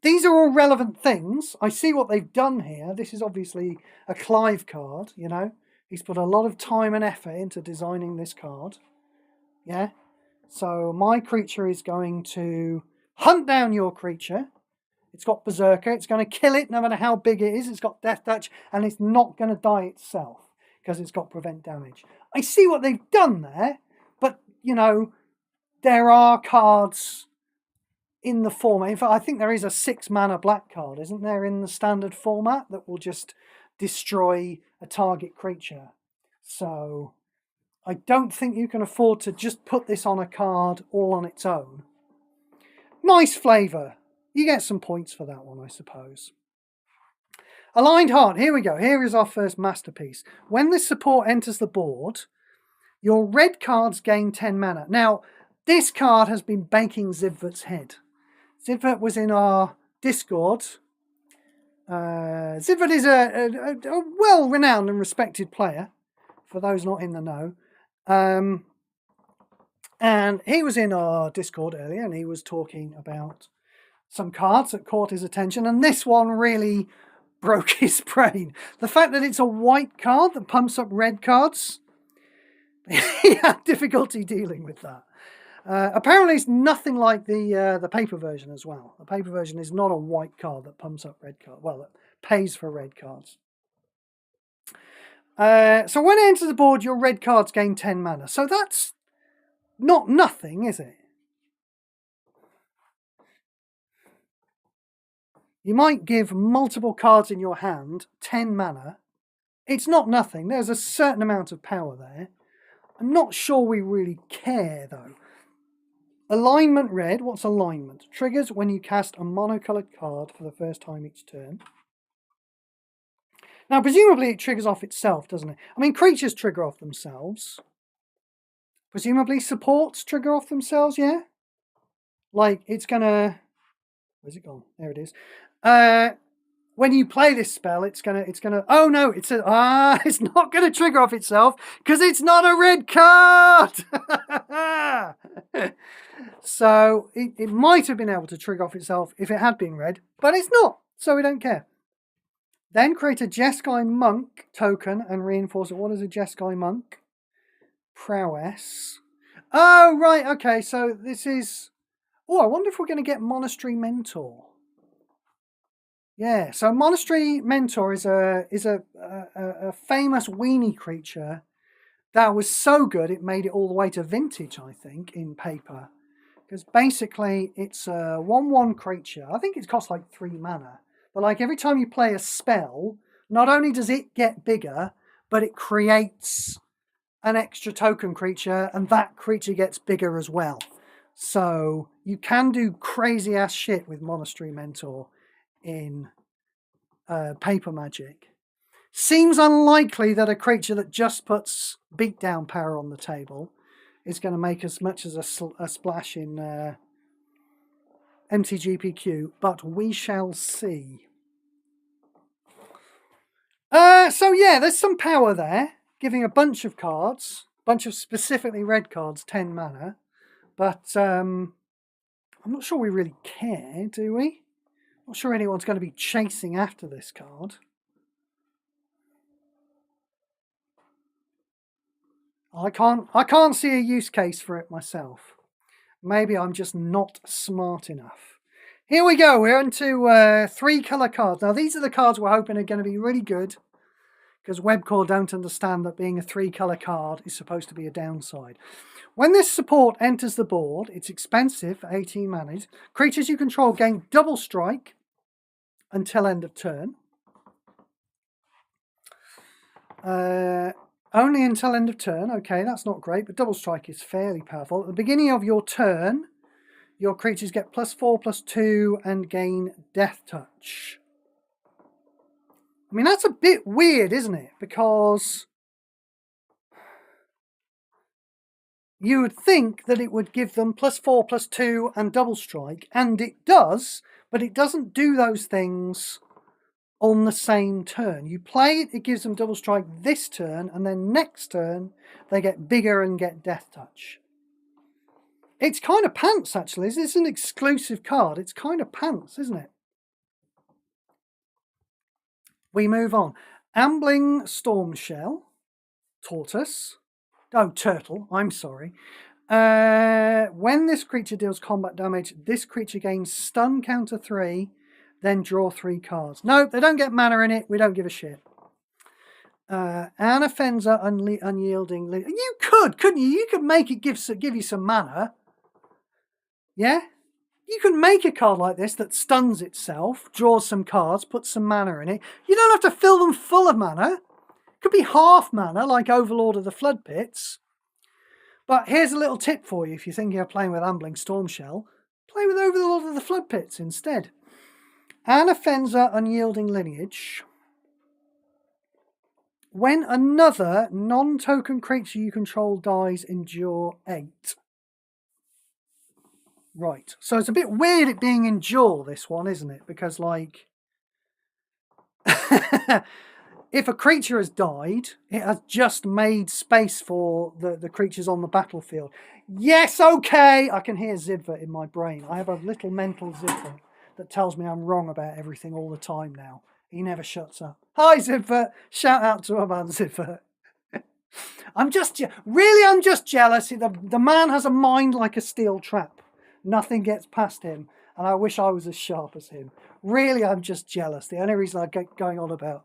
these are all relevant things. I see what they've done here. This is obviously a Clive card, you know. He's put a lot of time and effort into designing this card. Yeah. So my creature is going to hunt down your creature. It's got Berserker. It's going to kill it no matter how big it is. It's got Death Touch, and it's not going to die itself because it's got Prevent Damage. I see what they've done there, but, you know, there are cards in the format. In fact, I think there is a 6 mana black card, isn't there, in the standard format that will just destroy a target creature. So I don't think you can afford to just put this on a card all on its own. Nice flavour. You get some points for that one, I suppose. Aligned Heart, here we go. Here is our first masterpiece. When this support enters the board, your red cards gain 10 mana. Now, this card has been baking Zivvert's head. Zivvert was in our Discord. Zivvert is a well-renowned and respected player, for those not in the know. And he was in our Discord earlier, and he was talking about some cards that caught his attention, and this one really broke his brain. The fact that it's a white card that pumps up red cards, he had difficulty dealing with that. Apparently it's nothing like the paper version as well. The paper version is not a white card that pumps up red cards. Well, it pays for red cards. So when it enters the board, your red cards gain 10 mana. So that's not nothing, is it? You might give multiple cards in your hand 10 mana. It's not nothing. There's a certain amount of power there. I'm not sure we really care, though. Alignment red. What's alignment? Triggers when you cast a monocolored card for the first time each turn. Now, presumably it triggers off itself, doesn't it? I mean, creatures trigger off themselves. Presumably supports trigger off themselves, yeah? Like, it's gonna... Where's it gone? There it is. When you play this spell, it's gonna. Oh no! It's not gonna trigger off itself because it's not a red card. So it might have been able to trigger off itself if it had been red, but it's not. So we don't care. Then create a Jeskai Monk token and reinforce it. What is a Jeskai Monk? Prowess. Oh right, okay. So this is. Oh, I wonder if we're going to get Monastery Mentor. Yeah, so Monastery Mentor is a famous weenie creature that was so good it made it all the way to vintage, I think, in paper. Because basically it's a 1/1 creature. I think it costs like 3 mana. But like every time you play a spell, not only does it get bigger, but it creates an extra token creature, and that creature gets bigger as well. So you can do crazy ass shit with Monastery Mentor in paper Magic. Seems unlikely that a creature that just puts beatdown power on the table is going to make as much as a splash in MTGPQ, but we shall see. So yeah, there's some power there, giving a bunch of cards, bunch of specifically red cards, 10 mana. But I'm not sure we really care, do we? Not sure anyone's going to be chasing after this card. I can't see a use case for it myself. Maybe I'm just not smart enough. Here we go. We're into 3 colour cards. Now, these are the cards we're hoping are going to be really good, because Webcore don't understand that being a 3 colour card is supposed to be a downside. When this support enters the board, it's expensive for 18 mana. Creatures you control gain double strike until end of turn. Only until end of turn. Okay, that's not great, but double strike is fairly powerful. At the beginning of your turn, your creatures get +4/+2 and gain death touch. I mean, that's a bit weird, isn't it? Because you would think that it would give them +4/+2 and double strike, and it does, but it doesn't do those things on the same turn. You play it, it gives them double strike this turn, and then next turn they get bigger and get death touch. It's kind of pants, actually. It's an exclusive card. It's kind of pants, isn't it? We move on. Ambling Stormshell. Tortoise. Oh, turtle. I'm sorry. When this creature deals combat damage, this creature gains stun counter 3, then draw 3 cards. No, they don't get mana in it. We don't give a shit. Anafenza Unyielding. You couldn't you? You could make it give you some mana. Yeah? You can make a card like this that stuns itself, draws some cards, puts some mana in it. You don't have to fill them full of mana. It could be half mana, like Overlord of the Flood Pits. But here's a little tip for you if you're thinking of playing with Ambling Stormshell. Play with Overlord of the Flood Pits instead. Anafenza Unyielding Lineage. When another non-token creature you control dies, endure 8. Right, so it's a bit weird it being endure, this one, isn't it? Because, like, if a creature has died, it has just made space for the creatures on the battlefield. Yes, okay, I can hear Zibva in my brain. I have a little mental Zibva that tells me I'm wrong about everything all the time now. He never shuts up. Hi, Zibva. Shout out to our man, Zibva. I'm just jealous. The man has a mind like a steel trap. Nothing gets past him, and I wish I was as sharp as him. Really, I'm just jealous. The only reason I get going on about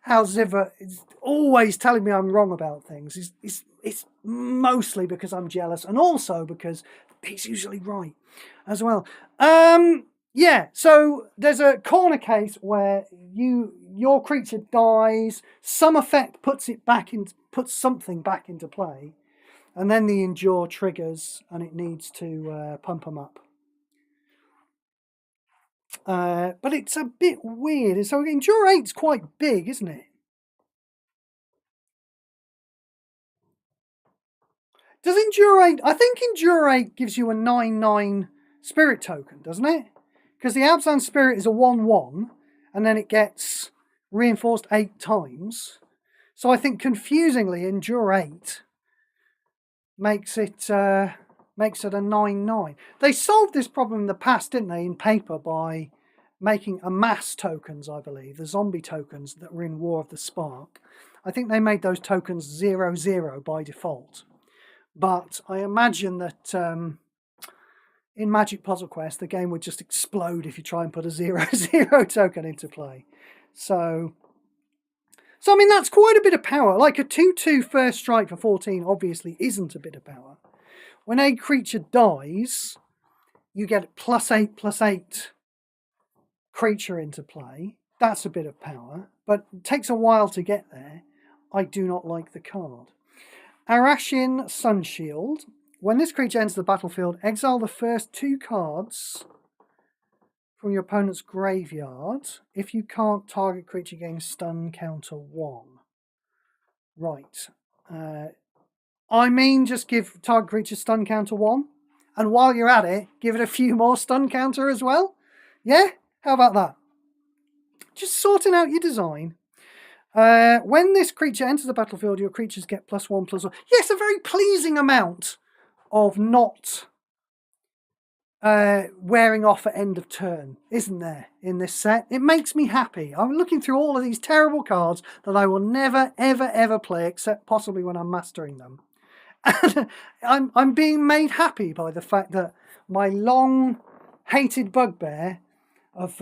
how Zibva is always telling me I'm wrong about things it's mostly because I'm jealous, and also because he's usually right as well. Yeah, so there's a corner case where your creature dies, some effect puts something back into play, and then the endure triggers and it needs to pump them up. But it's a bit weird. So endure 8's quite big, isn't it? Does endure 8... I think endure 8 gives you a 9/9 spirit token, doesn't it? Because the Abzan Spirit is a 1/1, and then it gets reinforced 8 times. So I think, confusingly, endure 8 makes it a 9/9. They solved this problem in the past, didn't they, in paper, by making amass tokens, I believe, the zombie tokens that were in War of the Spark. I think they made those tokens 0/0 by default. But I imagine that in Magic Puzzle Quest, the game would just explode if you try and put a 0/0 token into play. So I mean, that's quite a bit of power. Like a 2/2 first strike for 14 obviously isn't a bit of power. When a creature dies, you get +8/+8 creature into play. That's a bit of power, but it takes a while to get there. I do not like the card. Arashin Sunshield. When this creature enters the battlefield, exile the first 2 cards from your opponent's graveyard. If you can't, target creature gains stun counter 1. Right. I mean, just give target creature stun counter 1. And while you're at it, give it a few more stun counter as well. Yeah? How about that? Just sorting out your design. When this creature enters the battlefield, your creatures get +1/+1. Yes, a very pleasing amount of not wearing off at end of turn, isn't there, in this set? It makes me happy. I'm looking through all of these terrible cards that I will never, ever, ever play, except possibly when I'm mastering them. And I'm being made happy by the fact that my long-hated bugbear of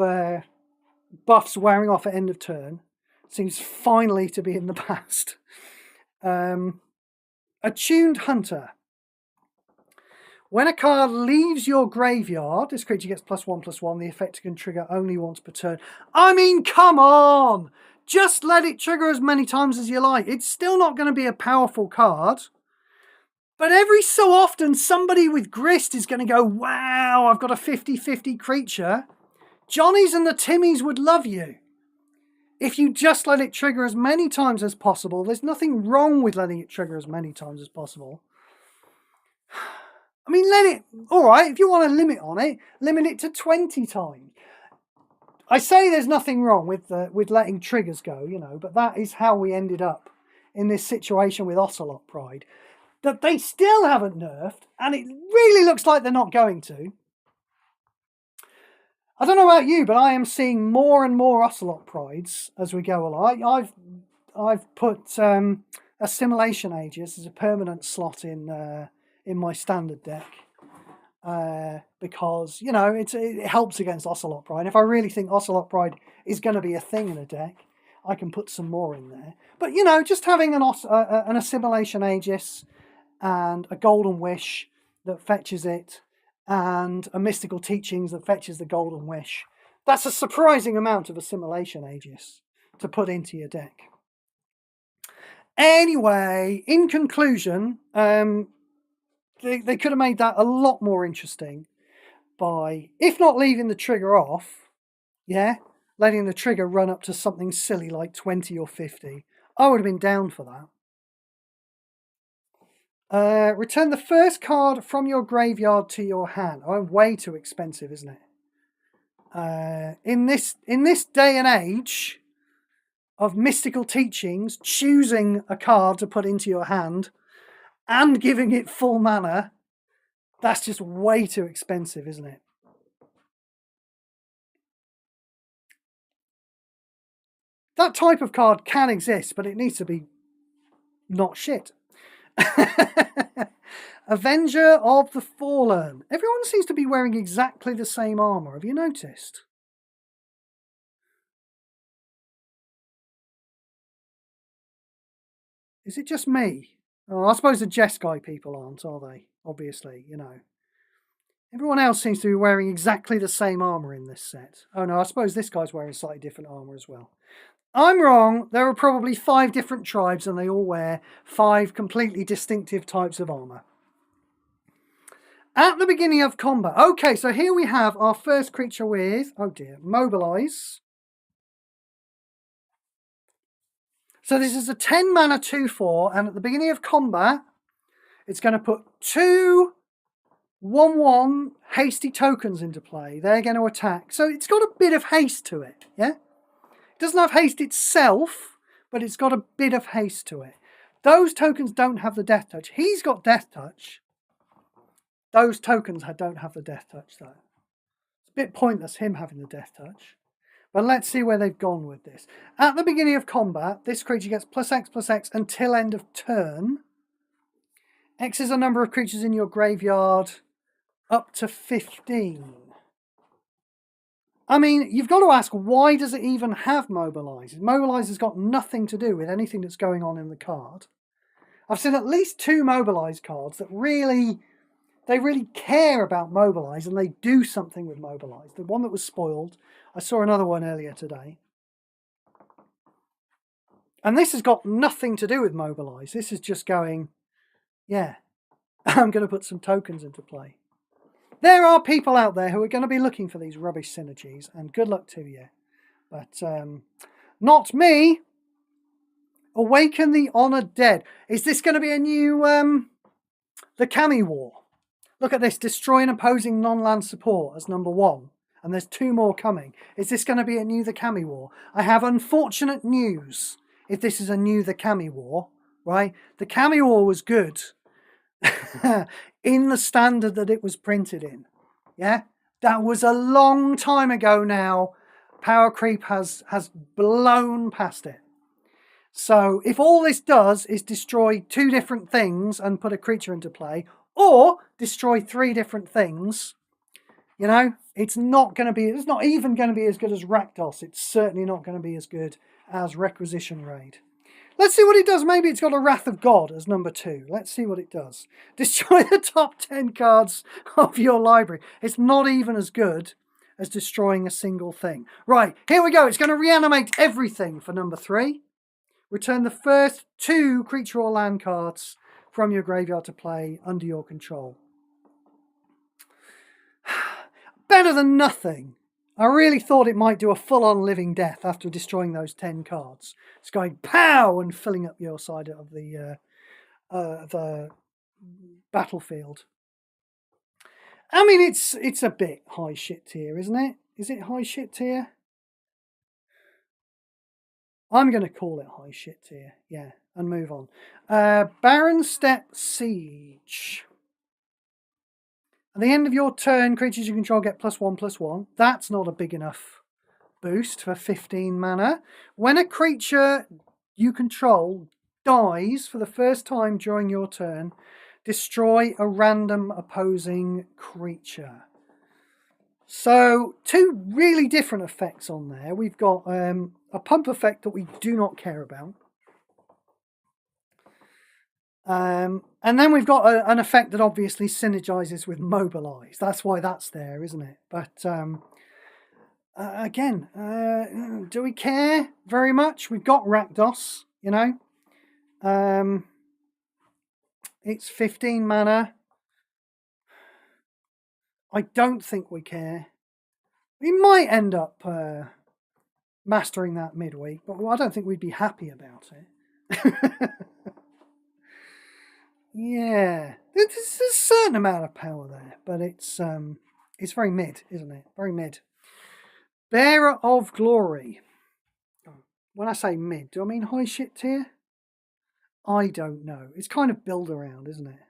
buffs wearing off at end of turn seems finally to be in the past. Attuned Hunter. When a card leaves your graveyard, this creature gets +1/+1. The effect can trigger only once per turn. I mean, come on! Just let it trigger as many times as you like. It's still not going to be a powerful card. But every so often, somebody with grist is going to go, wow, I've got a 50-50 creature. Johnnies and the Timmies would love you. If you just let it trigger as many times as possible, there's nothing wrong with letting it trigger as many times as possible. I mean, let it, all right, if you want a limit on it, limit it to 20 times. I say there's nothing wrong with letting triggers go, you know, but that is how we ended up in this situation with Ocelot Pride, that they still haven't nerfed, and it really looks like they're not going to. I don't know about you, but I am seeing more and more Ocelot Prides as we go along. I've put Assimilation Aegis as a permanent slot in my standard deck because, you know, it helps against Ocelot Pride. If I really think Ocelot Pride is going to be a thing in a deck, I can put some more in there. But, you know, just having an Assimilation Aegis and a Golden Wish that fetches it and a Mystical Teachings that fetches the Golden Wish, that's a surprising amount of Assimilation Aegis to put into your deck. Anyway, in conclusion, they could have made that a lot more interesting by, if not leaving the trigger off, yeah, letting the trigger run up to something silly like 20 or 50. I would have been down for that. Return the first card from your graveyard to your hand. Oh, way too expensive, isn't it? In this day and age of Mystical Teachings, choosing a card to put into your hand and giving it full mana, that's just way too expensive, isn't it? That type of card can exist, but it needs to be not shit. Avenger of the Fallen. Everyone seems to be wearing exactly the same armor. Have you noticed? Is it just me? Oh, I suppose the Jeskai people aren't, are they? Obviously, you know. Everyone else seems to be wearing exactly the same armor in this set. Oh no, I suppose this guy's wearing slightly different armor as well. I'm wrong. There are probably 5 different tribes and they all wear 5 completely distinctive types of armor. At the beginning of combat. Okay, so here we have our first creature with, oh dear, Mobilize. So this is a 10 mana 2/4, and at the beginning of combat, it's going to put 2 1/1 hasty tokens into play. They're going to attack. So it's got a bit of haste to it, yeah? It doesn't have haste itself, but it's got a bit of haste to it. Those tokens don't have the Death Touch. He's got Death Touch. Those tokens don't have the Death Touch, though. It's a bit pointless, him having the Death Touch. But let's see where they've gone with this. At the beginning of combat, this creature gets +X/+X until end of turn. X is a number of creatures in your graveyard up to 15. I mean, you've got to ask, why does it even have Mobilize? Mobilize has got nothing to do with anything that's going on in the card. I've seen at least 2 Mobilize cards that really care about Mobilize and they do something with Mobilize. The one that was spoiled, I saw another one earlier today. And this has got nothing to do with Mobilize. This is just going, yeah, I'm going to put some tokens into play. There are people out there who are going to be looking for these rubbish synergies, and good luck to you. But not me. Awaken the Honored Dead. Is this going to be a new the Kami War? Look at this. Destroy an opposing non-land support as number 1. and there's 2 more coming. Is this going to be a New the Kami War? I have unfortunate news if this is a New the Kami War, right? The Kami War was good in the standard that it was printed in. Yeah? That was a long time ago now. Power creep has blown past it. So if all this does is destroy 2 different things and put a creature into play, or destroy 3 different things, you know, it's not even going to be as good as Rakdos. It's certainly not going to be as good as Requisition Raid. Let's see what it does. Maybe it's got a Wrath of God as number 2. Let's see what it does. Destroy the top 10 cards of your library. It's not even as good as destroying a single thing. Right, here we go. It's going to reanimate everything for number 3. Return the first 2 creature or land cards from your graveyard to play under your control. Better than nothing. I really thought it might do a full-on living death after destroying those 10 cards. It's going pow and filling up your side of the battlefield. I mean, it's a bit high shit tier, isn't it? Is it high shit tier? I'm going to call it high shit tier, yeah, and move on. Barren Steppe Siege. At the end of your turn, creatures you control get +1/+1. That's not a big enough boost for 15 mana. When a creature you control dies for the first time during your turn, destroy a random opposing creature. So 2 really different effects on there. We've got a pump effect that we do not care about. And then we've got an effect that obviously synergizes with Mobilize. That's why that's there, isn't it? But again, do we care very much? We've got Rakdos, you know. It's 15 mana. I don't think we care. We might end up mastering that midweek, but I don't think we'd be happy about it. Yeah, there's a certain amount of power there, but it's very mid, isn't it? Very mid. Bearer of Glory. When I say mid, do I mean high shit tier? I don't know. It's kind of build around, isn't it?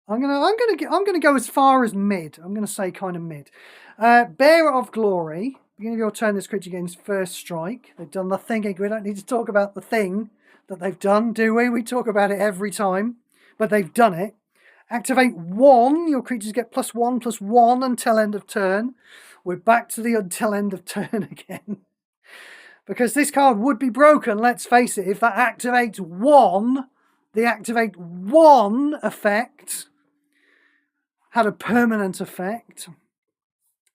I'm gonna go as far as mid. I'm gonna say kind of mid. Bearer of Glory. Beginning of your turn, this creature gains first strike. They've done the thing. We don't need to talk about the thing that they've done, do we? We talk about it every time, but they've done it. Activate 1. Your creatures get +1/+1 until end of turn. We're back to the until end of turn again. Because this card would be broken, let's face it, if that activates 1, the activate 1 effect had a permanent effect.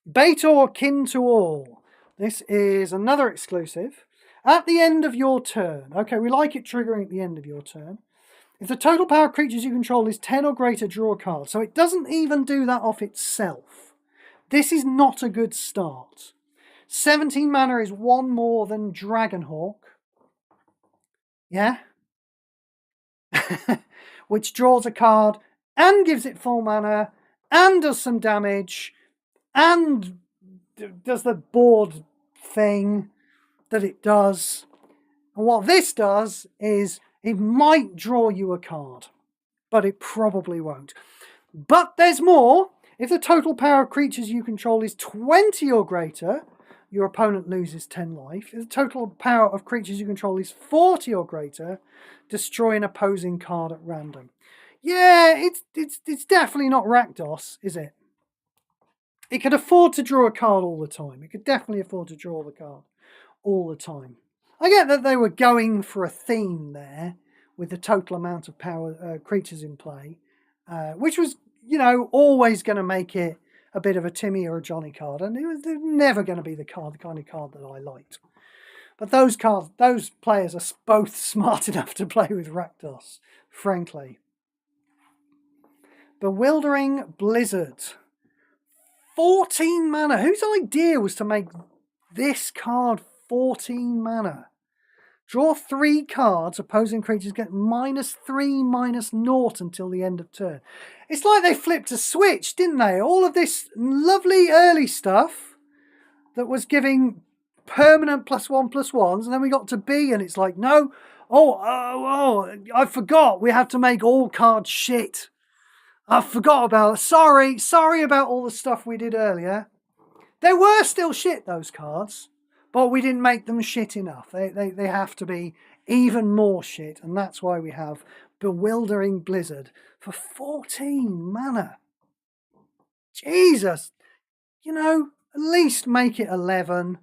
Baitor Kin to All. This is another exclusive. At the end of your turn, okay, we like it triggering at the end of your turn. If the total power of creatures you control is 10 or greater, draw a card. So it doesn't even do that off itself. This is not a good start. 17 mana is 1 more than Dragonhawk. Yeah? Which draws a card and gives it full mana and does some damage and does the board thing that it does. And what this does is it might draw you a card, but it probably won't. But there's more. If the total power of creatures you control is 20 or greater, your opponent loses 10 life. If the total power of creatures you control is 40 or greater, destroy an opposing card at random. Yeah, it's definitely not Rakdos, is it? It could afford to draw a card all the time. It could definitely afford to draw the card all the time. I get that they were going for a theme there with the total amount of power creatures in play, which was, you know, always going to make it a bit of a Timmy or a Johnny card, and it was never going to be the kind of card that I liked. But those players are both smart enough to play with Rakdos, frankly. Bewildering Blizzard. 14 mana. Whose idea was to make this card 14 mana? Draw 3 cards. Opposing creatures get -3, -0 until the end of turn. It's like they flipped a switch, didn't they? All of this lovely early stuff that was giving permanent +1/+1s, and then we got to B, and it's like, no, I forgot. We have to make all cards shit. I forgot about it. Sorry about all the stuff we did earlier. They were still shit, those cards, but we didn't make them shit enough. They have to be even more shit, and that's why we have Bewildering Blizzard for 14 mana. Jesus. You know, at least make it 11.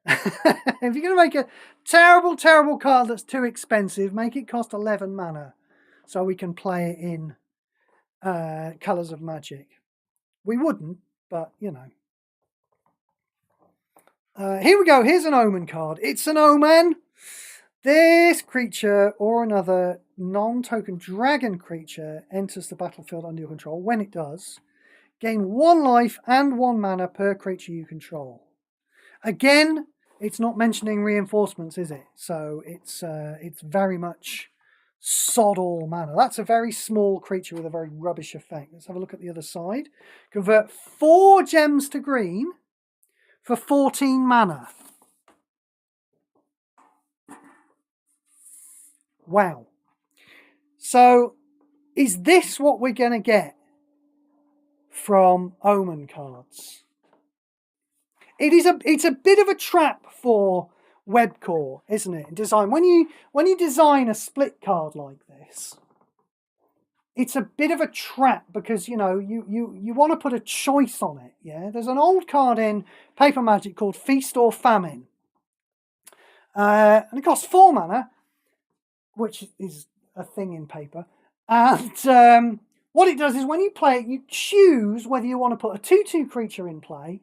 If you're going to make a terrible, terrible card that's too expensive, make it cost 11 mana so we can play it in Colours of Magic. We wouldn't, but, you know. Here we go. Here's an Omen card. It's an Omen. This creature or another non-token dragon creature enters the battlefield under your control. When it does, gain 1 life and 1 mana per creature you control. Again, it's not mentioning reinforcements, is it? So it's very much sod all mana. That's a very small creature with a very rubbish effect. Let's have a look at the other side. Convert 4 gems to green for 14 mana. Wow. So is this what we're going to get from Omen cards? It's a bit of a trap for Webcore, isn't it? In design, when you design a split card like this, it's a bit of a trap because you want to put a choice on it. Yeah, there's an old card in Paper Magic called Feast or Famine, and it costs 4 mana, which is a thing in Paper. And what it does is when you play it, you choose whether you want to put a 2/2 creature in play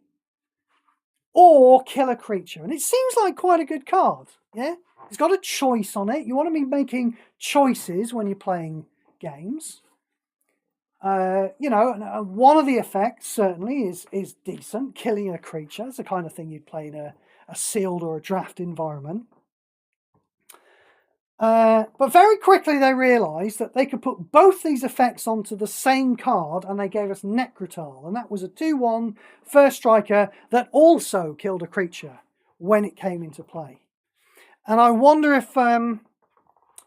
or kill a creature. And it seems like quite a good card, yeah? It's got a choice on it. You want to be making choices when you're playing games. One of the effects certainly is decent. Killing a creature is the kind of thing you'd play in a sealed or a draft environment. But very quickly they realised that they could put both these effects onto the same card, and they gave us Necrotal, and that was a 2/1 first striker that also killed a creature when it came into play. And I wonder if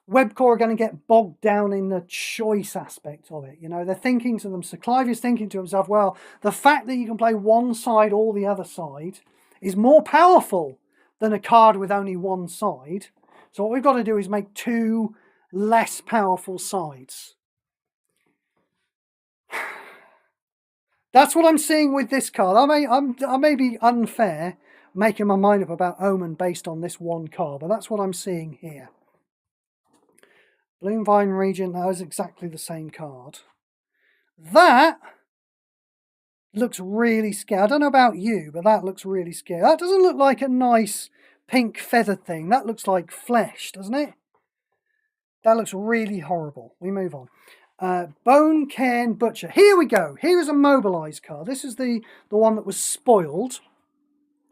Webcore are going to get bogged down in the choice aspect of it. You know, they're thinking to them, so Clive is thinking to himself, well, the fact that you can play one side or the other side is more powerful than a card with only one side. So what we've got to do is make 2 less powerful sides. That's what I'm seeing with this card. I may be unfair making my mind up about Omen based on this one card, but that's what I'm seeing here. Bloomvine Regent, that is exactly the same card. That looks really scary. I don't know about you, but that looks really scary. That doesn't look like a nice pink feathered thing. That looks like flesh, doesn't it? That looks really horrible. We move on. Bone Cairn Butcher. Here we go. Here is a mobilized card. This is the one that was spoiled.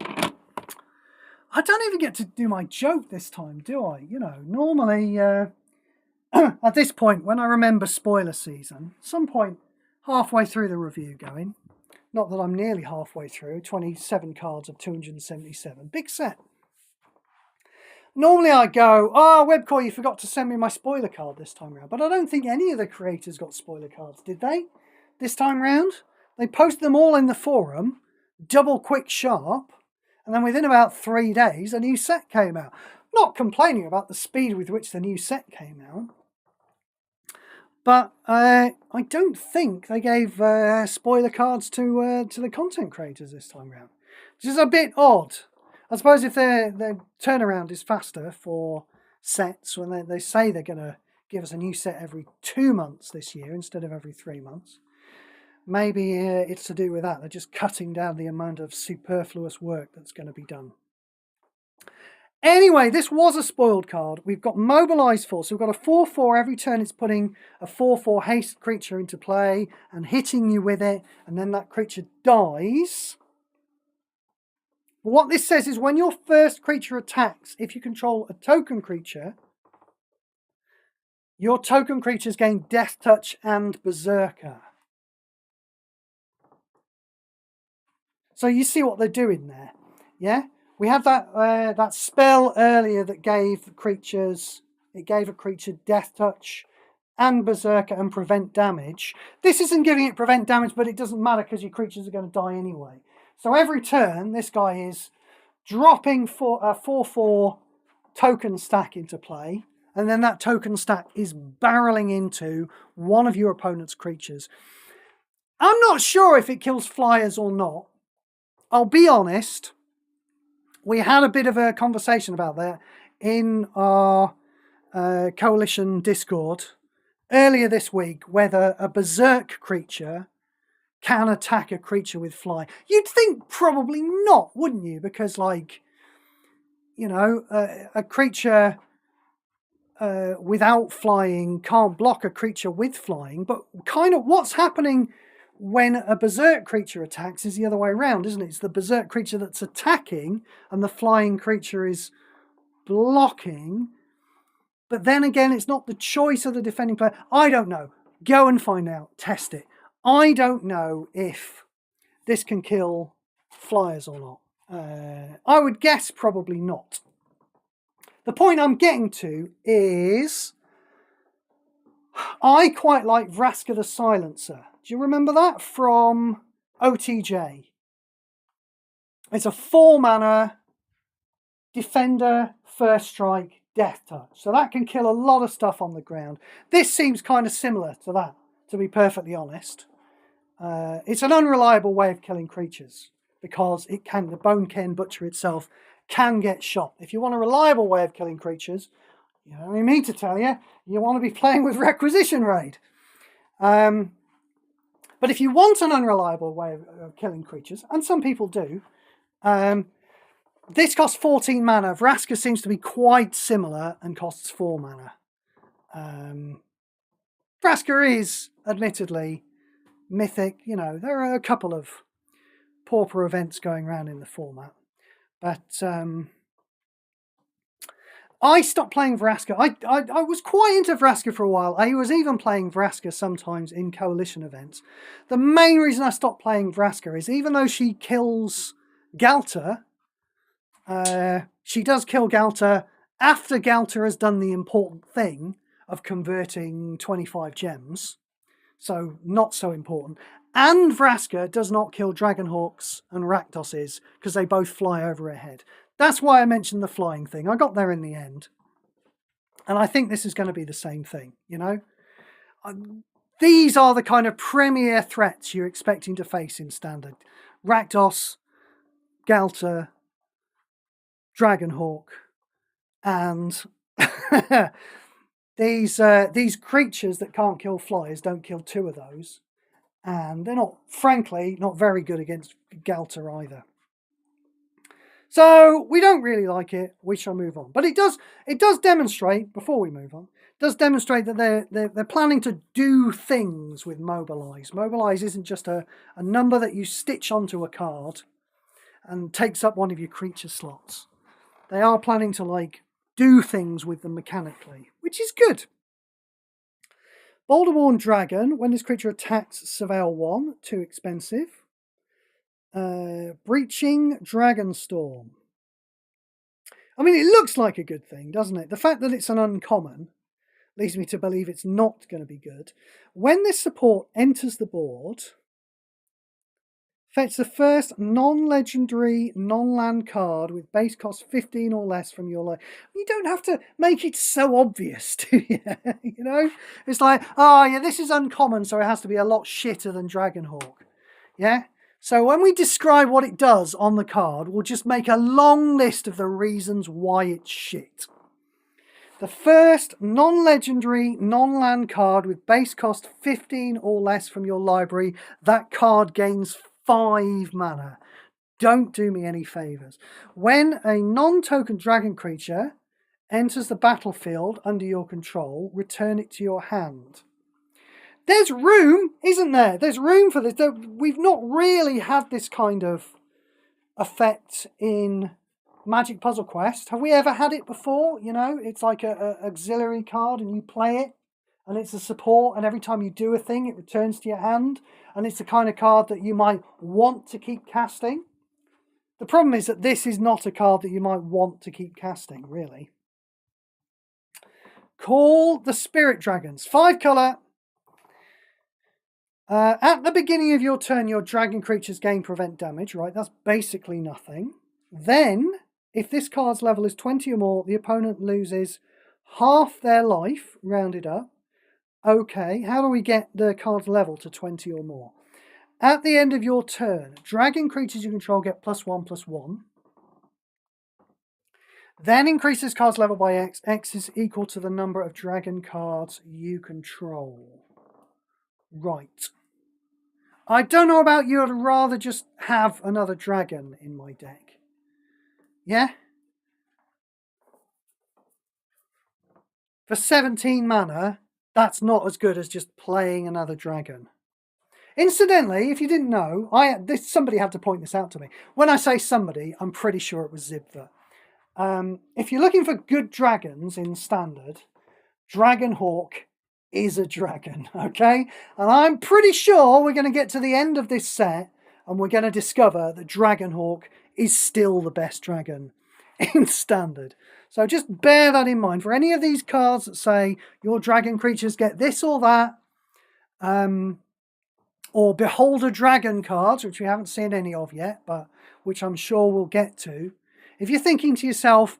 I don't even get to do my joke this time, do I? You know, normally at this point, when I remember spoiler season, some point halfway through the review going, not that I'm nearly halfway through, 27 cards of 277. Big set. Normally I go, Webcore, you forgot to send me my spoiler card this time around. But I don't think any of the creators got spoiler cards, did they? This time round? They posted them all in the forum, double quick sharp, and then within about 3 days, a new set came out. Not complaining about the speed with which the new set came out. But I don't think they gave spoiler cards to the content creators this time around. Which is a bit odd. I suppose if their turnaround is faster for sets, when they say they're going to give us a new set every 2 months this year instead of every 3 months, maybe it's to do with that. They're just cutting down the amount of superfluous work that's going to be done. Anyway, this was a spoiled card. We've got mobilized force. So we've got a 4/4. Every turn it's putting a 4/4 haste creature into play and hitting you with it, and then that creature dies. But what this says is when your first creature attacks, if you control a token creature, your token creatures gain Death Touch and Berserker. So you see what they're doing there, yeah? We had that spell earlier that gave creatures, it gave a creature Death Touch and Berserker and prevent damage. This isn't giving it prevent damage, but it doesn't matter because your creatures are going to die anyway. So every turn, this guy is dropping for a 4/4 token stack into play, and then that token stack is barreling into one of your opponent's creatures. I'm not sure if it kills flyers or not. I'll be honest, we had a bit of a conversation about that in our Coalition Discord earlier this week, whether a Berserk creature can attack a creature with fly. You'd think probably not, wouldn't you? Because, like, you know, a creature without flying can't block a creature with flying, but kind of what's happening when a Berserk creature attacks is the other way around, isn't it? It's the Berserk creature that's attacking and the flying creature is blocking. But then again, it's not the choice of the defending player. I don't know. Go and find out. Test it. I don't know if this can kill flyers or not. I would guess probably not. The point I'm getting to is I quite like Vraska the Silencer. Do you remember that from OTJ? It's a 4-mana defender, first strike, death touch. So that can kill a lot of stuff on the ground. This seems kind of similar to that, to be perfectly honest. It's an unreliable way of killing creatures because it can, the Boneken Butcher itself can get shot. If you want a reliable way of killing creatures, you don't need to tell you, you want to be playing with Requisition Raid. But if you want an unreliable way of killing creatures, and some people do, this costs 14 mana. Vraska seems to be quite similar and costs 4 mana. Vraska is, admittedly, mythic. You know, there are a couple of pauper events going around in the format. But I stopped playing Vraska. I was quite into Vraska for a while. I was even playing Vraska sometimes in Coalition events. The main reason I stopped playing Vraska is even though she kills Galter, she does kill Galter after Galter has done the important thing of converting 25 gems. So not so important. And Vraska does not kill Dragonhawks and Rakdoses because they both fly over her head. That's why I mentioned the flying thing. I got there in the end. And I think this is going to be the same thing, you know? These are the kind of premier threats you're expecting to face in Standard. Rakdos, Galter, Dragonhawk, and these creatures that can't kill flyers don't kill 2 of those. And they're not, frankly, not very good against Galter either. So we don't really like it. We shall move on. But it does demonstrate, before we move on, does demonstrate that they're planning to do things with Mobilize. Mobilize isn't just a number that you stitch onto a card and takes up one of your creature slots. They are planning to, like, do things with them mechanically, which is good. Boulderborn Dragon, when this creature attacks, surveil 1, too expensive. Breaching Dragonstorm. I mean, it looks like a good thing, doesn't it? The fact that it's an uncommon leads me to believe it's not going to be good. When this support enters the board, fetch the first non-legendary, non-land card with base cost 15 or less from your life. You don't have to make it so obvious, do you? You know? It's like, oh yeah, this is uncommon, so it has to be a lot shitter than Dragonhawk. Yeah? So when we describe what it does on the card, we'll just make a long list of the reasons why it's shit. The first non-legendary, non-land card with base cost 15 or less from your library, that card gains 5 mana. Don't do me any favours. When a non-token dragon creature enters the battlefield under your control, return it to your hand. There's room, isn't there? There's room for this. We've not really had this kind of effect in Magic Puzzle Quest. Have we ever had it before? You know, it's like a auxiliary card and you play it and it's a support, and every time you do a thing it returns to your hand, and it's the kind of card that you might want to keep casting. The problem is that this is not a card that you might want to keep casting, really. Call the Spirit Dragons. 5 colour. At the beginning of your turn, your dragon creatures gain prevent damage, right? That's basically nothing. Then, if this card's level is 20 or more, the opponent loses half their life, rounded up. Okay, how do we get the card's level to 20 or more? At the end of your turn, dragon creatures you control get +1/+1. Then increase this card's level by X. X is equal to the number of dragon cards you control. Right. I don't know about you, I'd rather just have another dragon in my deck. Yeah? For 17 mana, that's not as good as just playing another dragon. Incidentally, if you didn't know, somebody had to point this out to me. When I say somebody, I'm pretty sure it was Zibva. If you're looking for good dragons in Standard, Dragonhawk is a dragon, okay? And I'm pretty sure we're going to get to the end of this set and we're going to discover that Dragonhawk is still the best dragon in Standard. So just bear that in mind. For any of these cards that say your dragon creatures get this or that, or Beholder Dragon cards, which we haven't seen any of yet, but which I'm sure we'll get to. If you're thinking to yourself,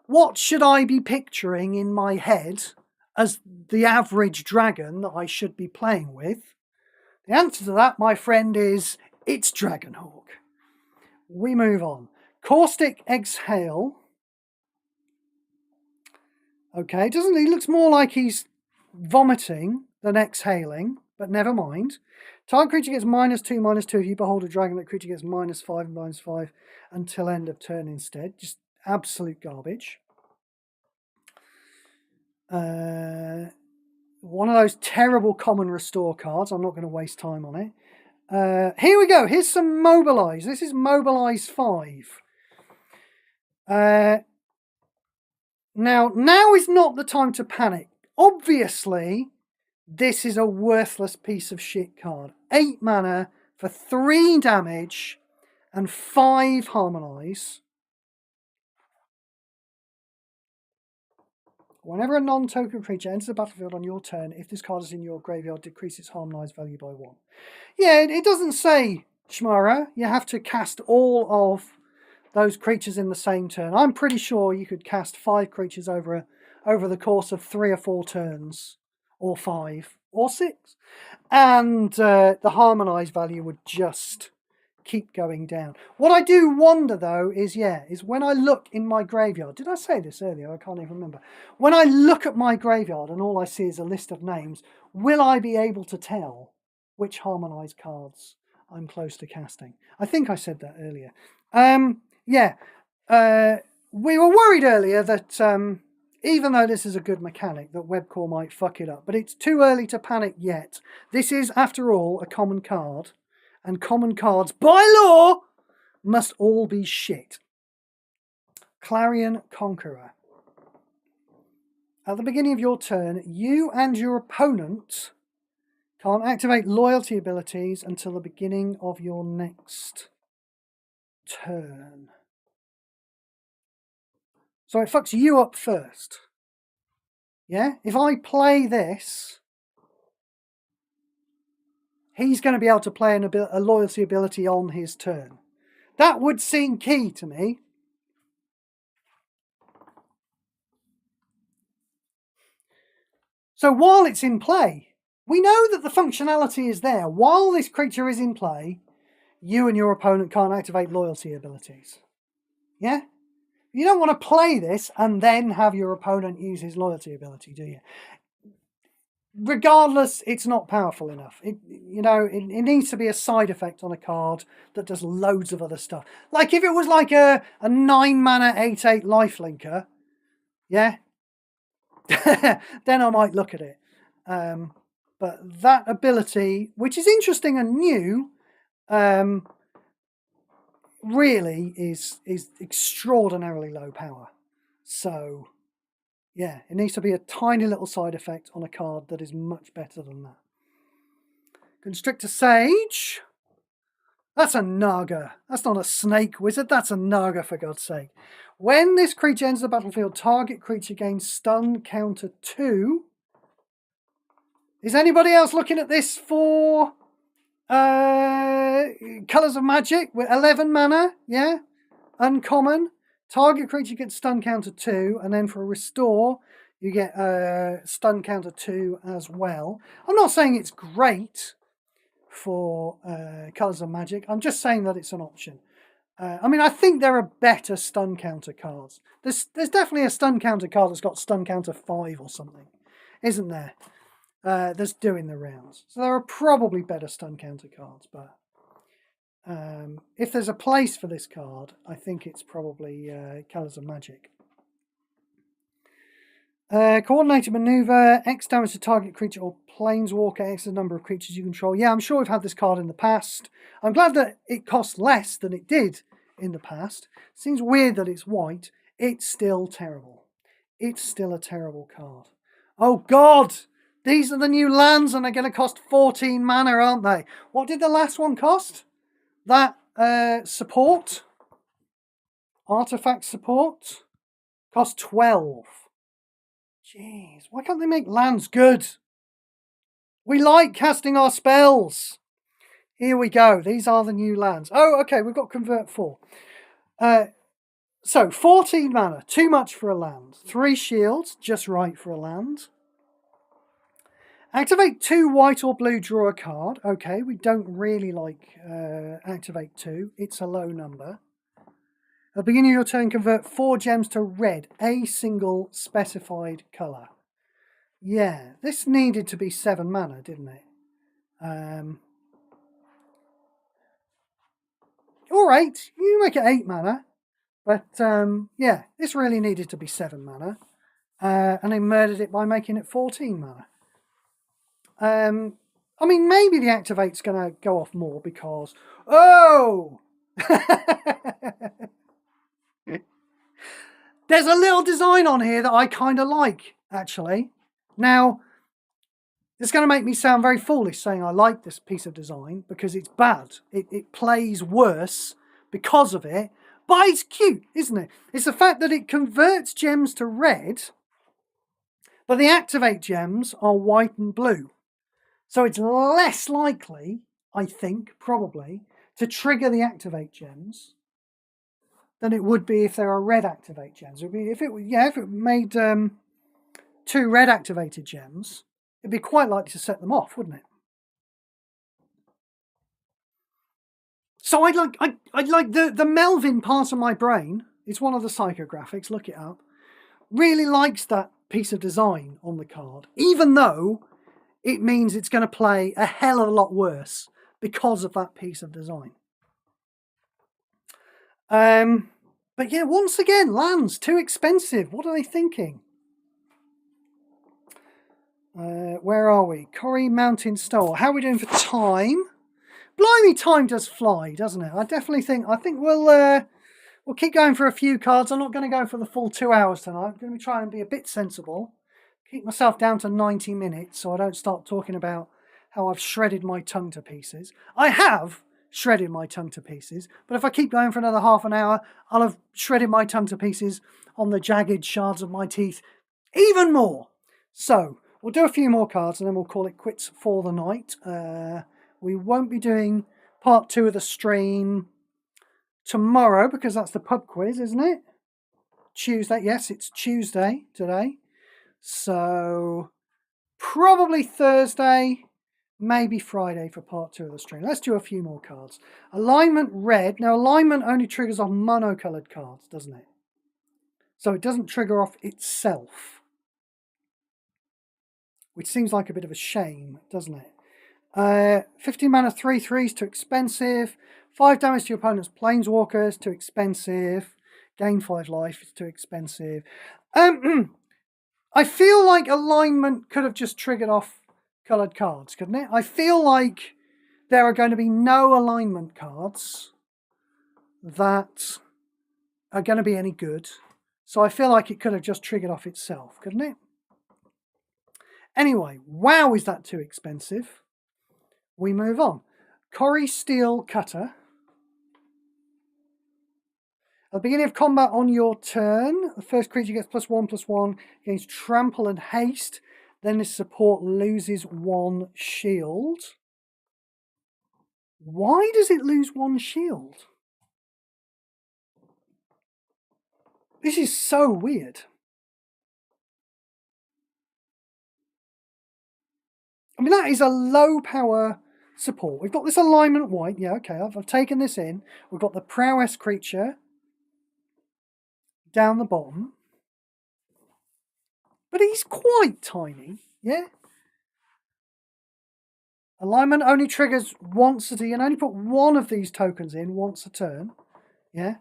what should I be picturing in my head as the average dragon that I should be playing with? The answer to that, my friend, is it's Dragonhawk. We move on. Caustic Exhale. Okay, doesn't he? Looks more like he's vomiting than exhaling, but never mind. Target creature gets -2/-2. If you behold a dragon, that creature gets -5/-5 until end of turn instead. Just absolute garbage. One of those terrible common restore cards. I'm not going to waste time on it. Here we go. Here's some Mobilize. This is Mobilize 5. Now is not the time to panic. Obviously, this is a worthless piece of shit card. 8 mana for 3 damage and 5 Harmonize. Whenever a non-token creature enters the battlefield on your turn, if this card is in your graveyard, decrease its Harmonize value by 1. Yeah, it doesn't say, Shmara, you have to cast all of those creatures in the same turn. I'm pretty sure you could cast 5 creatures over the course of 3 or 4 turns, or 5, or 6. And the Harmonize value would just keep going down. What I do wonder, though, is when I look in my graveyard. Did I say this earlier? I can't even remember. When I look at my graveyard and all I see is a list of names, will I be able to tell which Harmonize cards I'm close to casting? I think I said that earlier. We were worried earlier that even though this is a good mechanic, that Webcore might fuck it up. But it's too early to panic yet. This is, after all, a common card. And common cards, by law, must all be shit. Clarion Conqueror. At the beginning of your turn, you and your opponent can't activate loyalty abilities until the beginning of your next turn. So it fucks you up first. Yeah? If I play this, he's going to be able to play a loyalty ability on his turn. That would seem key to me. So while it's in play, we know that the functionality is there. While this creature is in play, you and your opponent can't activate loyalty abilities. Yeah? You don't want to play this and then have your opponent use his loyalty ability, do you? Regardless, it's not powerful enough. It needs to be a side effect on a card that does loads of other stuff. Like if it was like a 9 mana 8/8 lifelinker, yeah, then I might look at it. But that ability, which is interesting and new, really is extraordinarily low power. So, yeah, it needs to be a tiny little side effect on a card that is much better than that. Constrictor Sage. That's a Naga. That's not a snake wizard. That's a Naga, for God's sake. When this creature enters the battlefield, target creature gains stun counter 2. Is anybody else looking at this for Colours of Magic with 11 mana? Yeah? Uncommon. Target creature gets stun counter 2, and then for a restore, you get stun counter 2 as well. I'm not saying it's great for Colours of Magic. I'm just saying that it's an option. I mean, I think there are better stun counter cards. There's definitely a stun counter card that's got stun counter 5 or something, isn't there? That's doing the rounds. So there are probably better stun counter cards, but if there's a place for this card, I think it's probably Colours of Magic. Coordinated maneuver, X damage to target creature or planeswalker, X the number of creatures you control. Yeah, I'm sure we've had this card in the past. I'm glad that it costs less than it did in the past. Seems weird that it's white. It's still terrible. It's still a terrible card. Oh God! These are the new lands and they're going to cost 14 mana, aren't they? What did the last one cost? That support, artifact support, cost 12. Jeez, why can't they make lands good? We like casting our spells. Here we go. These are the new lands. Oh, okay, we've got Convert 4. So, 14 mana, too much for a land. 3 shields, just right for a land. Activate 2 white or blue, draw a card. Okay, we don't really like activate 2. It's a low number. At the beginning of your turn, convert 4 gems to red, a single specified colour. Yeah, this needed to be 7 mana, didn't it? Alright, you make it 8 mana. But, yeah, this really needed to be 7 mana. And they murdered it by making it 14 mana. I mean, maybe the activate's going to go off more because... Oh! There's a little design on here that I kind of like, actually. Now, it's going to make me sound very foolish saying I like this piece of design because it's bad. It plays worse because of it, but it's cute, isn't it? It's the fact that it converts gems to red, but the activate gems are white and blue. So it's less likely, I think, probably, to trigger the activate gems than it would be if there are red activate gems. It would be if it made 2 red activated gems, it'd be quite likely to set them off, wouldn't it? So I'd like the Melvin part of my brain. It's one of the psychographics. Look it up. Really likes that piece of design on the card, even though it means it's going to play a hell of a lot worse because of that piece of design. But yeah, once again, lands too expensive. What are they thinking? Where are we? Corrie Mountain Store. How are we doing for time? Blimey, time does fly, doesn't it? I think we'll keep going for a few cards. I'm not going to go for the full 2 hours tonight. I'm going to try and be a bit sensible. Keep myself down to 90 minutes so I don't start talking about how I've shredded my tongue to pieces. I have shredded my tongue to pieces, but if I keep going for another half an hour, I'll have shredded my tongue to pieces on the jagged shards of my teeth even more. So, we'll do a few more cards and then we'll call it quits for the night. We won't be doing part 2 of the stream tomorrow because that's the pub quiz, isn't it? Tuesday, yes, it's Tuesday today. So, probably Thursday, maybe Friday for part 2 of the stream. Let's do a few more cards. Alignment red. Now, alignment only triggers off mono-coloured cards, doesn't it? So it doesn't trigger off itself. Which seems like a bit of a shame, doesn't it? 15 mana, 3/3s, too expensive. 5 damage to your opponent's planeswalkers, too expensive. Gain 5 life, it's too expensive. I feel like alignment could have just triggered off coloured cards, couldn't it? I feel like there are going to be no alignment cards that are going to be any good. So I feel like it could have just triggered off itself, couldn't it? Anyway, wow, is that too expensive? We move on. Corrie Steel Cutter. At the beginning of combat on your turn, the first creature gets +1/+1 against trample and haste. Then this support loses 1 shield. Why does it lose 1 shield? This is so weird. I mean, that is a low power support. We've got this alignment white. Yeah, okay, I've taken this in. We've got the prowess creature down the bottom. But he's quite tiny, yeah? Alignment only triggers once a turn. You can only put one of these tokens in once a turn, yeah?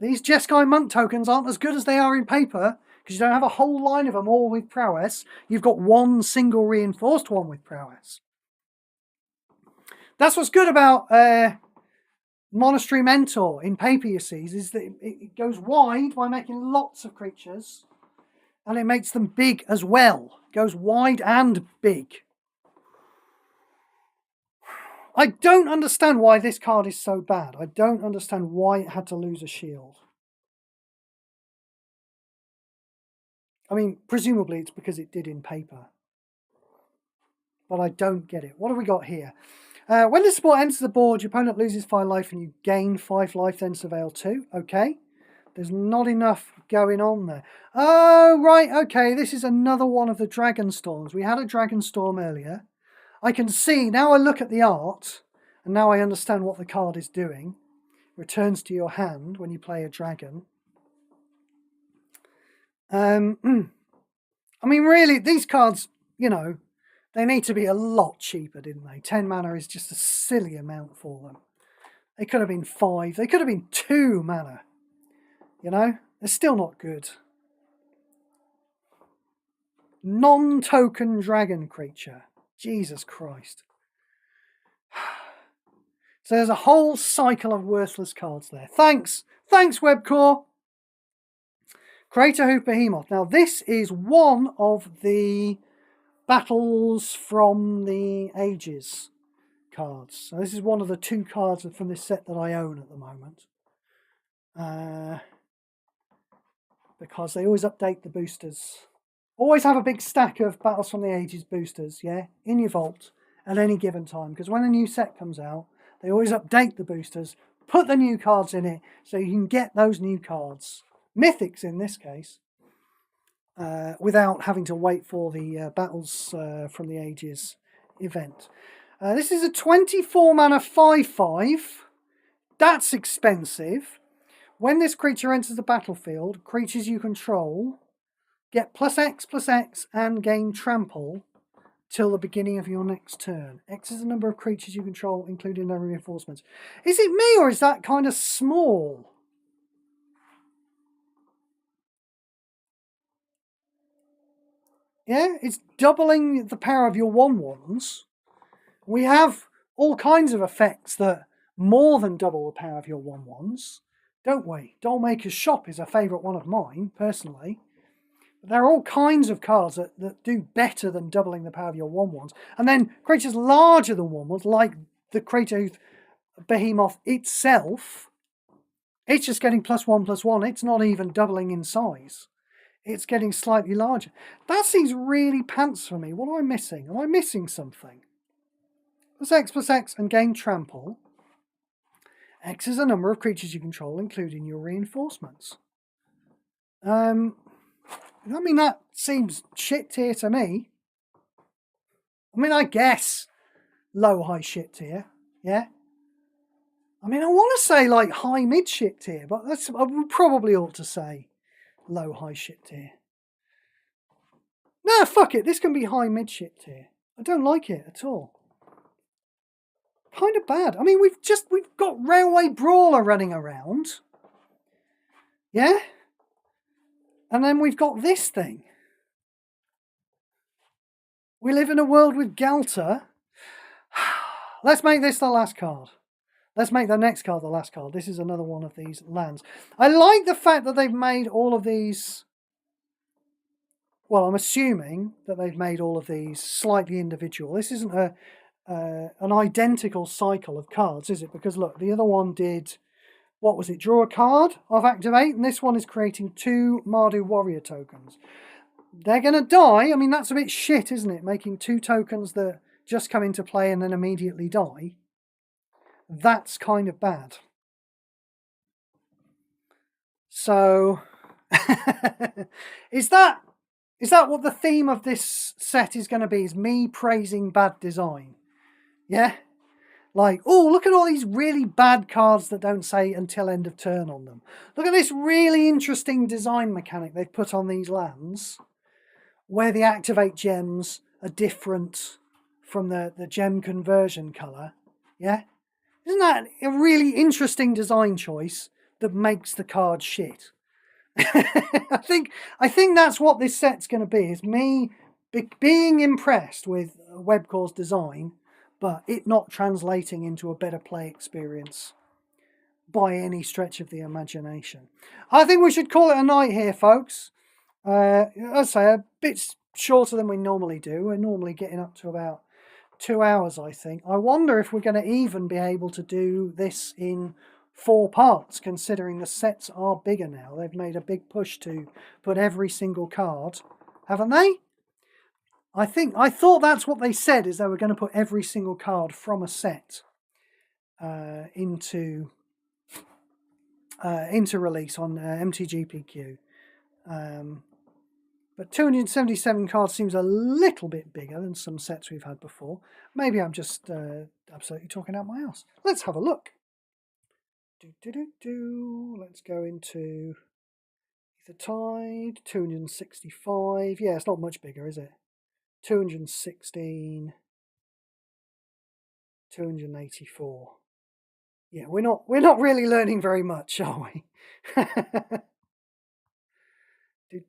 These Jeskai Monk tokens aren't as good as they are in paper, because you don't have a whole line of them all with prowess. You've got one single reinforced one with prowess. That's what's good about Monastery Mentor in paper, you see, is that it goes wide by making lots of creatures, and it makes them big as well. It goes wide and big. I don't understand why this card is so bad. I don't understand why it had to lose a shield. I mean, presumably it's because it did in paper. But I don't get it. What have we got here? When the support enters the board, your opponent loses 5 life and you gain 5 life, then surveil 2. Okay. There's not enough going on there. Oh, right. Okay. This is another one of the Dragonstorms. We had a Dragonstorm earlier. I can see, now I look at the art, and now I understand what the card is doing. Returns to your hand when you play a dragon. I mean, really, these cards, you know, they need to be a lot cheaper, didn't they? 10 mana is just a silly amount for them. They could have been 5. They could have been 2 mana. You know? They're still not good. Non-token dragon creature. Jesus Christ. So there's a whole cycle of worthless cards there. Thanks. Thanks, Webcore. Crater Hoof Behemoth. Now, this is one of the Battles from the Ages cards. So this is one of the 2 cards from this set that I own at the moment. Because they always update the boosters. Always have a big stack of Battles from the Ages boosters, yeah, in your vault at any given time. Because when a new set comes out, they always update the boosters, put the new cards in it, so you can get those new cards. Mythics in this case. Without having to wait for the Battles from the Ages event. This is a 24 mana 5/5. That's expensive. When this creature enters the battlefield, creatures you control get +X/+X and gain trample till the beginning of your next turn. X is the number of creatures you control, including no reinforcements. Is it me, or is that kind of small? Yeah, it's doubling the power of your 1/1s. We have all kinds of effects that more than double the power of your 1/1s, don't we? Dollmaker's Shop is a favourite one of mine, personally. But there are all kinds of cards that do better than doubling the power of your 1/1s. And then creatures larger than 1/1s, like the Crater Behemoth itself, it's just getting +1/+1. It's not even doubling in size. It's getting slightly larger. That seems really pants for me. What am I missing? Am I missing something? +X/+X and gain trample. X is the number of creatures you control, including your reinforcements. I mean, that seems shit tier to me. I mean, I guess low-high shit tier, yeah? I mean, I want to say like high-mid shit tier, but I probably ought to say low-high shit tier. No, fuck it. This can be high-mid shit tier. I don't like it at all. Kind of bad. I mean, we've got Railway Brawler running around. Yeah? And then we've got this thing. We live in a world with Galta. Let's make this the last card. Let's make the next card the last card. This is another one of these lands. I like the fact that they've made all of these... Well, I'm assuming that they've made all of these slightly individual. This isn't an identical cycle of cards, is it? Because look, the other one did... What was it? Draw a card of activate, and this one is creating 2 Mardu warrior tokens. They're going to die. I mean, that's a bit shit, isn't it? Making 2 tokens that just come into play and then immediately die. That's kind of bad. So, is that what the theme of this set is going to be? Is me praising bad design? Yeah? Like, oh, look at all these really bad cards that don't say until end of turn on them. Look at this really interesting design mechanic they've put on these lands, where the activate gems are different from the gem conversion colour. Yeah? Isn't that a really interesting design choice that makes the card shit? I think that's what this set's going to be, is me being impressed with Webcore's design, but it not translating into a better play experience by any stretch of the imagination. I think we should call it a night here, folks. I'd say a bit shorter than we normally do. We're normally getting up to about 2 hours, I think. I wonder if we're going to even be able to do this in 4 parts, considering the sets are bigger now. They've made a big push to put every single card, haven't they? I thought that's what they said, is they were going to put every single card from a set into release on MTGPQ. But 277 cards seems a little bit bigger than some sets we've had before. Maybe I'm just absolutely talking out my ass. Let's have a look. Let's go into Ether Tide. 265. Yeah, it's not much bigger, is it? 216. 284. Yeah, we're not really learning very much, are we?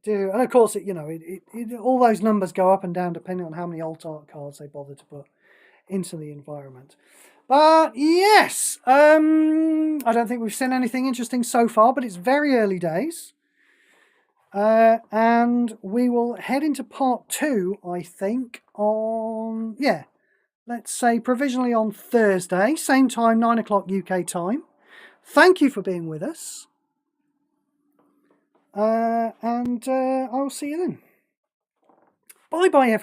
And of course, all those numbers go up and down depending on how many alt art cards they bother to put into the environment. But yes, I don't think we've seen anything interesting so far, but it's very early days. And we will head into part 2, I think, on, let's say provisionally on Thursday, same time, 9 o'clock UK time. Thank you for being with us. And I will see you then. Bye-bye, everyone.